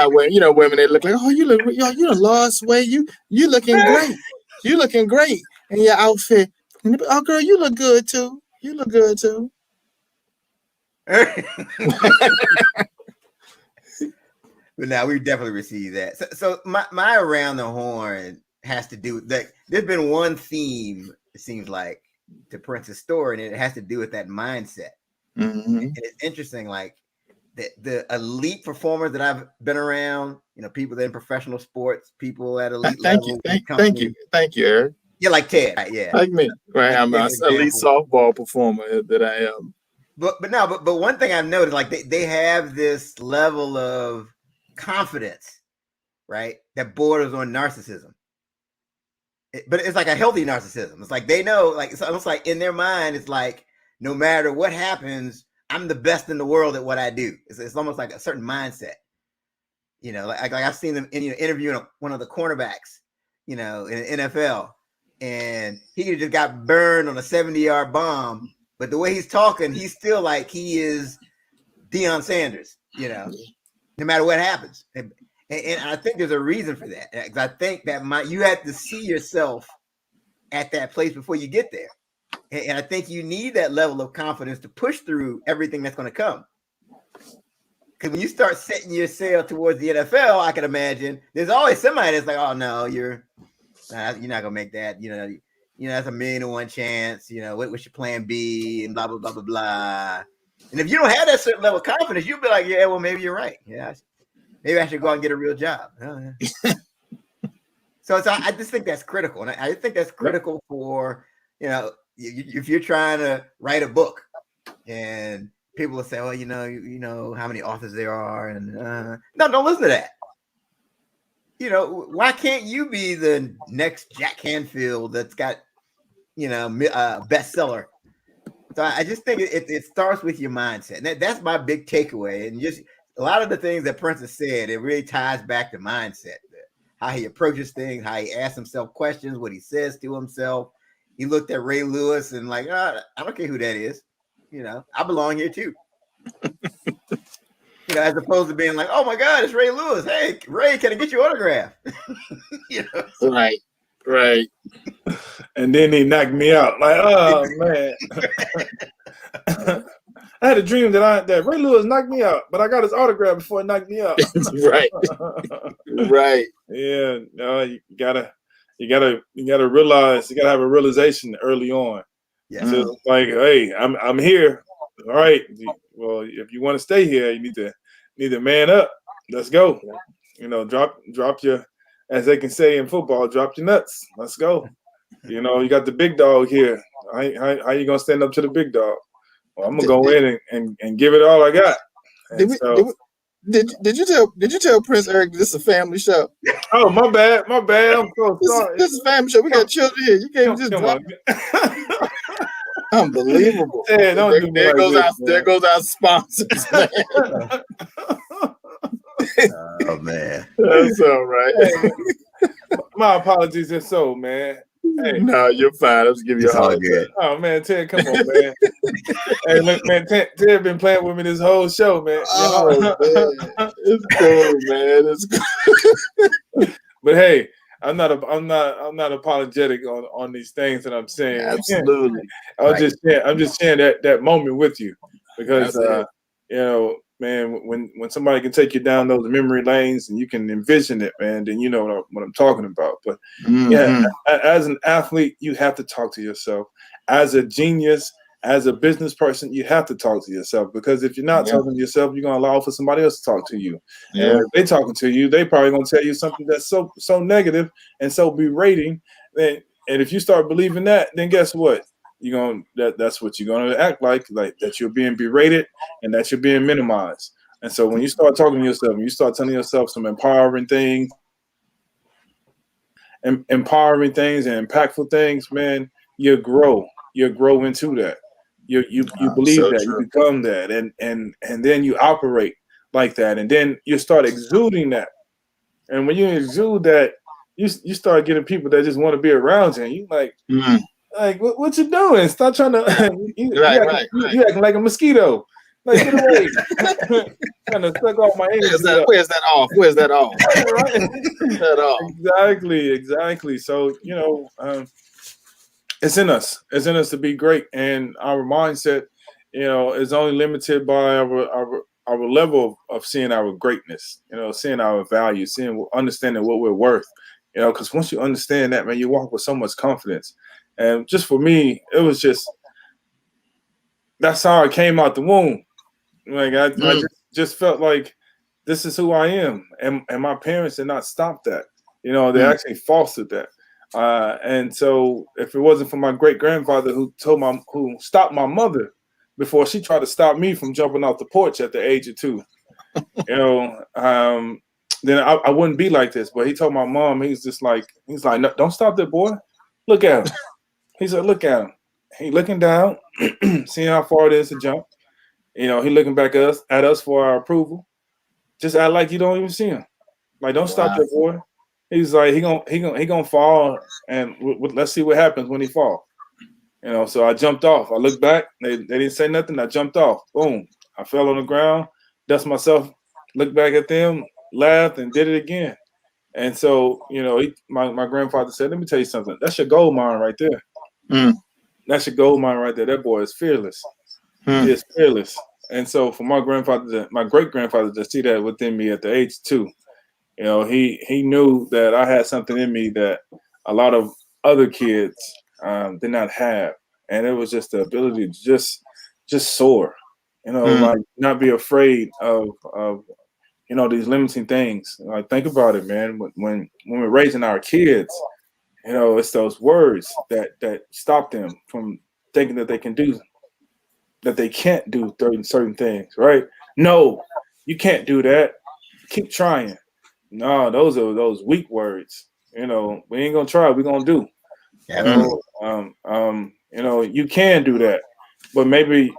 S2: women, they look like, oh, you done lost weight. You looking great. You looking great in your outfit. Oh, girl, you look good too.
S1: But now we definitely receive that. So my around the horn has to do with that. There's been one theme, it seems like, to Prince's story, and it has to do with that mindset.
S2: Mm-hmm.
S1: And it's interesting, like the elite performers that I've been around, people that in professional sports, people at elite level.
S2: Thank you, Eric.
S1: Yeah, like Ted, right? Yeah,
S2: like me, right? I'm an elite softball performer that I am.
S1: But one thing I've noticed, like they have this level of confidence, right, that borders on narcissism. But it's like a healthy narcissism. It's like they know, like it's almost like in their mind, it's like no matter what happens, I'm the best in the world at what I do. It's almost like a certain mindset. Like I've seen them interviewing one of the cornerbacks, in the NFL, and he just got burned on a 70-yard bomb. But the way he's talking, he's still like he is Deion Sanders, no matter what happens. And I think there's a reason for that. Because I think that you have to see yourself at that place before you get there. And I think you need that level of confidence to push through everything that's going to come. Because when you start setting your sail towards the NFL, I can imagine there's always somebody that's like, "Oh no, you're not gonna make that." That's a 1,000,000 to 1 chance. What's your plan B and blah blah blah blah blah. And if you don't have that certain level of confidence, you'll be like, "Yeah, well, maybe you're right. Yeah, maybe I should go out and get a real job." So I just think that's critical, and I think that's critical for if you're trying to write a book and people will say, well, you know how many authors there are, and no, don't listen to that. Why can't you be the next Jack Canfield that's got, bestseller? So I just think it starts with your mindset. And that's my big takeaway. And just a lot of the things that Prince has said, it really ties back to mindset, how he approaches things, how he asks himself questions, what he says to himself. He looked at Ray Lewis and like, I don't care who that is. I belong here too. As opposed to being like, oh my God, it's Ray Lewis. Hey, Ray, can I get your autograph?
S2: Right.
S3: And then he knocked me out. Like, oh man. I had a dream that Ray Lewis knocked me out, but I got his autograph before he knocked me out.
S2: Right.
S3: Yeah. No, you gotta realize, you gotta have a realization early on.
S1: Yeah.
S3: So like, hey, I'm here. All right. Well, if you want to stay here, you need to man up. Let's go. Drop your, as they can say in football, drop your nuts. Let's go. You got the big dog here. How you gonna stand up to the big dog? Well, I'm gonna go in and give it all I got.
S2: Did you tell Prince Eric this is a family show?
S3: Oh, my bad. I'm so sorry.
S2: This is a family show. We got children here. You can't just drop it. Unbelievable.
S3: Yeah,
S2: there goes our sponsors, man.
S1: Oh man.
S2: That's all right.
S3: Hey, my apologies and so, man. Hey.
S2: No, you're fine. Let's give you a hug.
S3: Oh man, Ted, come on, man. Hey, look, man, Ted been playing with me this whole show, man.
S2: Oh, man. It's cool, man. It's cool.
S3: But hey, I'm not apologetic on these things that I'm saying.
S2: Absolutely.
S3: I'm just sharing that moment with you because man, when somebody can take you down those memory lanes and you can envision it, man, then you know what I'm talking about. But as an athlete, you have to talk to yourself. As a genius, as a business person, you have to talk to yourself, because if you're not talking to yourself, you're gonna allow for somebody else to talk to you. And if they talking to you, they probably gonna tell you something that's so negative and so berating. And if you start believing that, then guess what? That's what you're gonna act like that you're being berated and that you're being minimized. And so when you start talking to yourself and you start telling yourself some empowering things and impactful things, man, you grow into that. You believe that, you become that, and then you operate like that, and then you start exuding that. And when you exude that, you start getting people that just want to be around you. And you like, what you doing? Stop trying to. You acting like a mosquito. Like, get away. Trying to suck off my energy.
S2: Where's that off?
S3: Exactly. So it's in us. It's in us to be great, and our mindset, is only limited by our level of seeing our greatness. Seeing our value, understanding what we're worth. Because once you understand that, man, you walk with so much confidence. And just for me, it was that's how I came out the womb. Like I just felt like this is who I am, and my parents did not stop that. They actually fostered that. And so if it wasn't for my great grandfather who stopped my mother before she tried to stop me from jumping off the porch at the age of 2, then I wouldn't be like this. But he told my mom, he's like, no, don't stop that boy. Look at him. He said, look at him. He looking down, seeing how far it is to jump. He looking back at us for our approval. Just act like you don't even see him. Like, don't stop that boy. He's like, he gonna fall, and let's see what happens when he falls. So I jumped off. I looked back. They didn't say nothing. I jumped off. Boom. I fell on the ground, dust myself looked back at them, laughed, and did it again. And so, my grandfather said, let me tell you something. That's your gold mine right there.
S2: Mm.
S3: That's your gold mine right there. That boy is fearless. He is fearless. And so for my great grandfather to see that within me at the age 2, he knew that I had something in me that a lot of other kids did not have. And it was just the ability to just soar, like not be afraid of these limiting things. Like, think about it, man. When we're raising our kids, it's those words that stop them from thinking that they can't do certain things, right? No, you can't do that. Keep trying. No, those are those weak words. We ain't gonna try. We're gonna do. You can do that, but maybe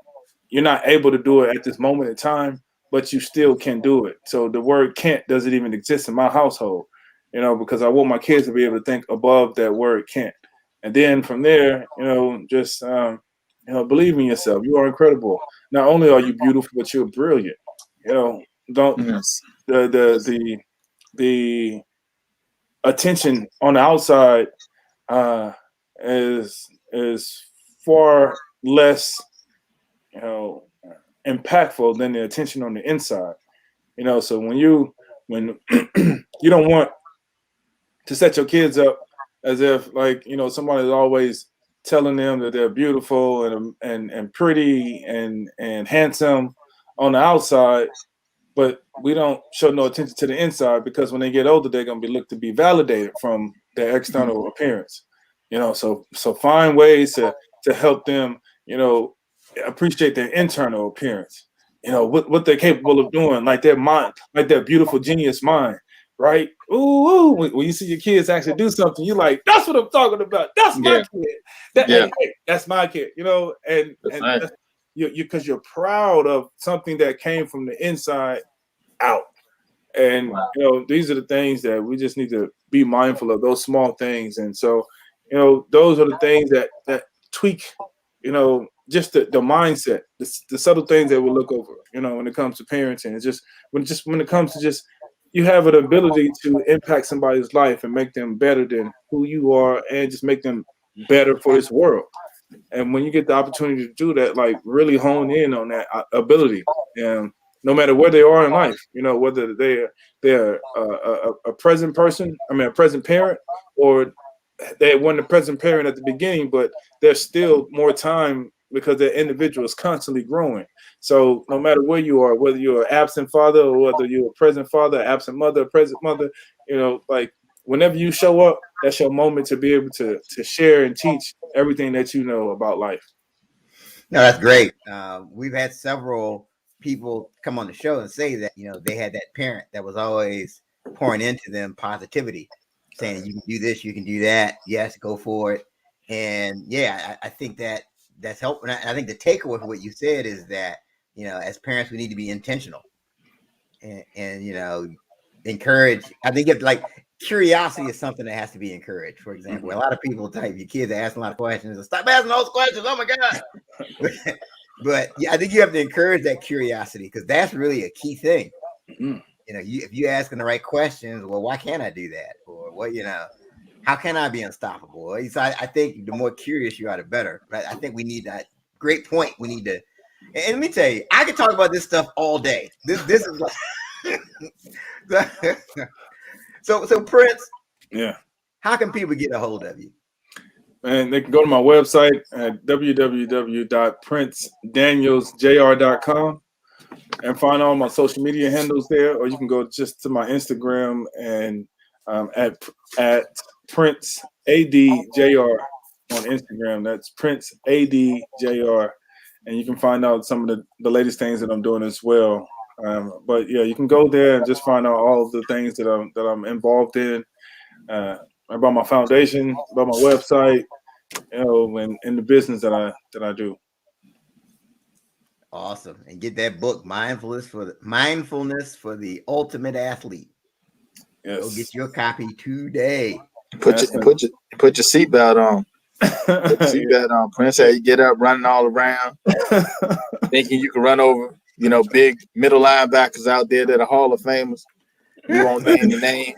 S3: you're not able to do it at this moment in time, but you still can do it. So the word can't doesn't even exist in my household, because I want my kids to be able to think above that word can't. And then from there, just believe in yourself. You are incredible. Not only are you beautiful, but you're brilliant. Don't the attention on the outside is far less impactful than the attention on the inside. So when you don't want to set your kids up as if somebody's always telling them that they're beautiful and pretty and handsome on the outside, but we don't show no attention to the inside, because when they get older, they're going to be looked to be validated from their external appearance. So find ways to help them, appreciate their internal appearance, what they're capable of doing, like their mind, like their beautiful genius mind, right? Ooh, when you see your kids actually do something, you're like, that's what I'm talking about. That's my kid. Hey, that's my kid, and because you're proud of something that came from the inside out. And these are the things that we just need to be mindful of, those small things. And so those are the things that tweak just the mindset, the subtle things that we look over when it comes to parenting. It's just when it comes to just you have an ability to impact somebody's life and make them better than who you are, and just make them better for this world. And when you get the opportunity to do that, like, really hone in on that ability, and no matter where they are in life, whether they're a present person, a present parent, or they weren't a present parent at the beginning, but there's still more time because that individual is constantly growing. So no matter where you are, whether you're an absent father or whether you're a present father, absent mother, present mother, like, whenever you show up, that's your moment to be able to share and teach everything that you know about life.
S1: No, that's great. We've had several people come on the show and say that, they had that parent that was always pouring into them positivity, saying, you can do this, you can do that. Yes, go for it. And I think that's helpful. And I think the takeaway from what you said is that, as parents, we need to be intentional and encourage. I think curiosity is something that has to be encouraged. For example, a lot of people type your kids are asking a lot of questions. Stop asking those questions. Oh my God. But I think you have to encourage that curiosity, because that's really a key thing. If you're asking the right questions, well, why can't I do that? Or what, how can I be unstoppable? So I think the more curious you are, the better. But I think we need that. Great point. We need to. And let me tell you, I could talk about this stuff all day. This is like. So Prince.
S3: Yeah.
S1: How can people get a hold of you?
S3: And they can go to my website at www.princedanielsjr.com and find all my social media handles there, or you can go just to my Instagram and at Prince ADJR on Instagram. That's Prince ADJR, and you can find out some of the latest things that I'm doing as well. But yeah, you can go there and just find out all of the things that I'm involved in, about my foundation, about my website, and the business that I do.
S1: Awesome. And get that book, Mindfulness for the Ultimate Athlete.
S3: Yes.
S1: Go get your copy today.
S2: Put your seatbelt on. Put your seatbelt on. Prince, how you get up running all around, thinking you can run over big middle linebackers out there that are Hall of Famers. You won't name the name.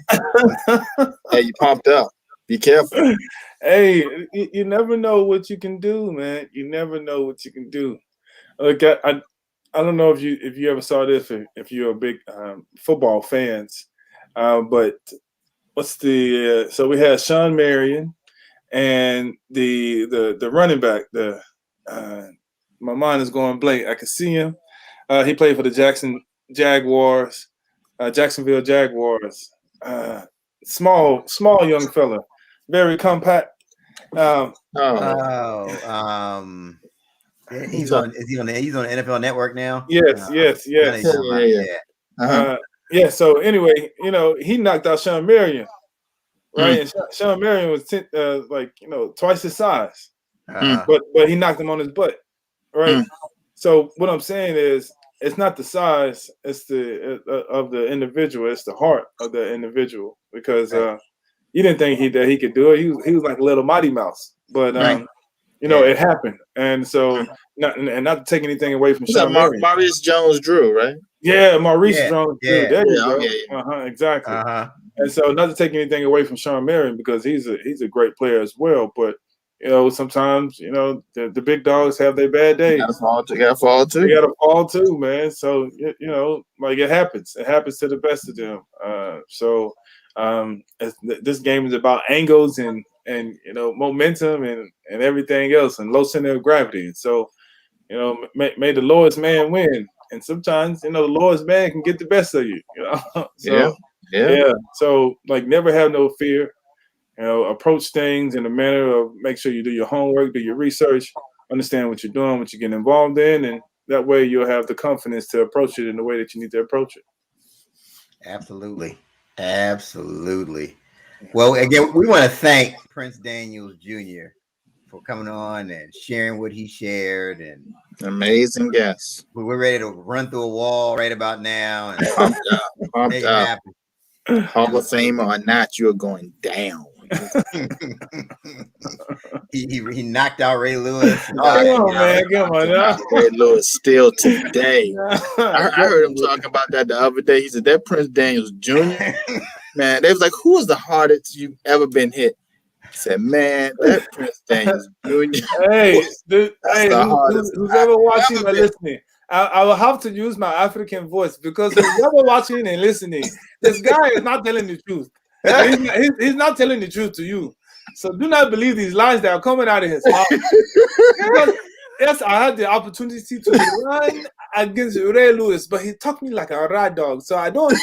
S2: Hey, you pumped up. Be careful.
S3: Hey, you never know what you can do, man. You never know what you can do. Look, I don't know if you ever saw this, if you're a big football fans, but what's the so we had Sean Marion and the running back. My mind is going blank. I can see him. He played for the Jacksonville Jaguars. Small young fella, very compact.
S1: He's on the NFL Network now.
S3: Yes. So anyway, he knocked out Sean Marion, right? And Sean Marion was twice his size, but he knocked him on his butt, right? So what I'm saying is, it's not the size, it's the of the individual, it's the heart of the individual, because you didn't think that he could do it. He was like a little Mighty Mouse, but it happened, and so not to take anything away from Sean Marion.
S2: Maurice Jones-Drew, right?
S3: Yeah, Maurice Jones-Drew. There you go.
S2: Yeah.
S3: Exactly. And so not to take anything away from Sean Marion, because he's a great player as well, but sometimes the big dogs have their bad days.
S2: They gotta fall too.
S3: They gotta fall too, man. So it happens. It happens to the best of them. This game is about angles and momentum and everything else, and low center of gravity. And so may the lowest man win. And sometimes the lowest man can get the best of you. So So never have no fear. Approach things in a manner of make sure you do your homework, do your research, understand what you're doing, what you're getting involved in, and that way you'll have the confidence to approach it in the way that you need to approach it.
S1: Absolutely. Well, again, we want to thank Prince Daniels Jr. for coming on and sharing what he shared. And
S2: amazing guest.
S1: We're ready to run through a wall right about now. And
S2: pumped up. Hall of Fame or not, you're going down.
S1: he knocked out Ray Lewis.
S3: Come on.
S2: Ray Lewis still today. I heard him talking about that the other day. He said that Prince Daniels Jr. Man, they was like, who was the hardest you've ever been hit? He said, man, that Prince Daniels Jr.
S3: Who's ever watching or listening? I will have to use my African voice, because who's ever watching and listening, this guy is not telling the truth. He's not telling the truth to you. So do not believe these lies that are coming out of his mouth. Yes, I had the opportunity to run against Ray Lewis, but he talked me like a rat dog. So I don't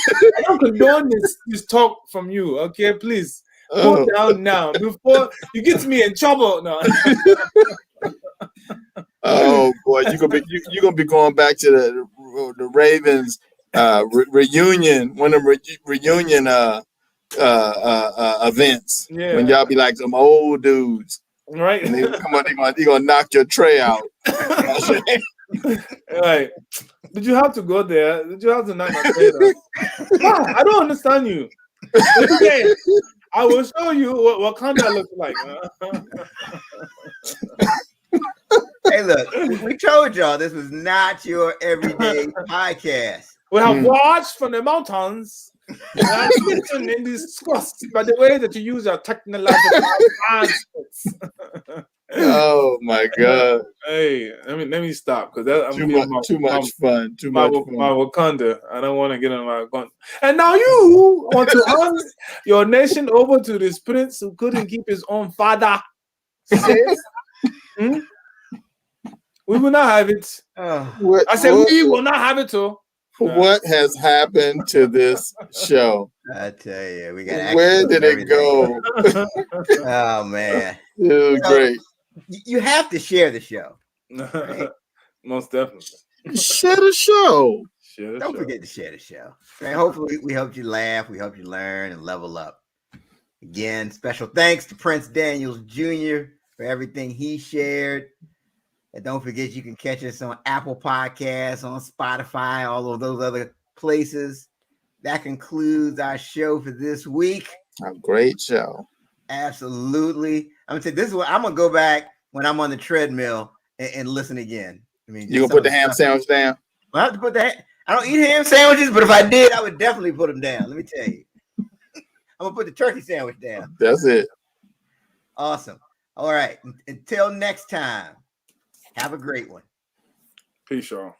S3: condone this talk from you. Okay, please go down now before you get me in trouble. No.
S2: Oh boy, you're gonna be going back to the Ravens reunion, one of the reunion events when y'all be like some old dudes,
S3: right?
S2: And they come on, they gonna knock your tray out.
S3: Right? Did you have to go there? Did you have to knock my tray out? I don't understand you. Okay, I will show you what Wakanda looks like.
S1: Hey, look, we told y'all this was not your everyday podcast.
S3: We have watched from the mountains and discussed by the way that you use your technological advancements.
S2: Oh my God!
S3: Hey, let me stop, because
S2: too much fun.
S3: My Wakanda. I don't want to get on my gun. And now you want to hand your nation over to this prince who couldn't keep his own father. We will not have it. We will not have it too.
S2: What has happened to this show?
S1: I tell you, we got.
S2: Where did it go?
S1: Oh man,
S2: it was great.
S1: You have to share the show. Right?
S3: Most definitely.
S2: Share the show.
S1: Don't forget to share the show. Right? Hopefully, we helped you laugh. We helped you learn and level up. Again, special thanks to Prince Daniels Jr. for everything he shared. And don't forget, you can catch us on Apple Podcasts, on Spotify, all of those other places. That concludes our show for this week.
S2: A great show.
S1: Absolutely. I'm gonna say this is what I'm gonna go back when I'm on the treadmill and listen again. I mean,
S2: you gonna put the ham sandwich down?
S1: I have to put that. I don't eat ham sandwiches, but if I did, I would definitely put them down. Let me tell you. I'm gonna put the turkey sandwich down.
S2: That's it.
S1: Awesome. All right. Until next time, have a great one.
S3: Peace, y'all.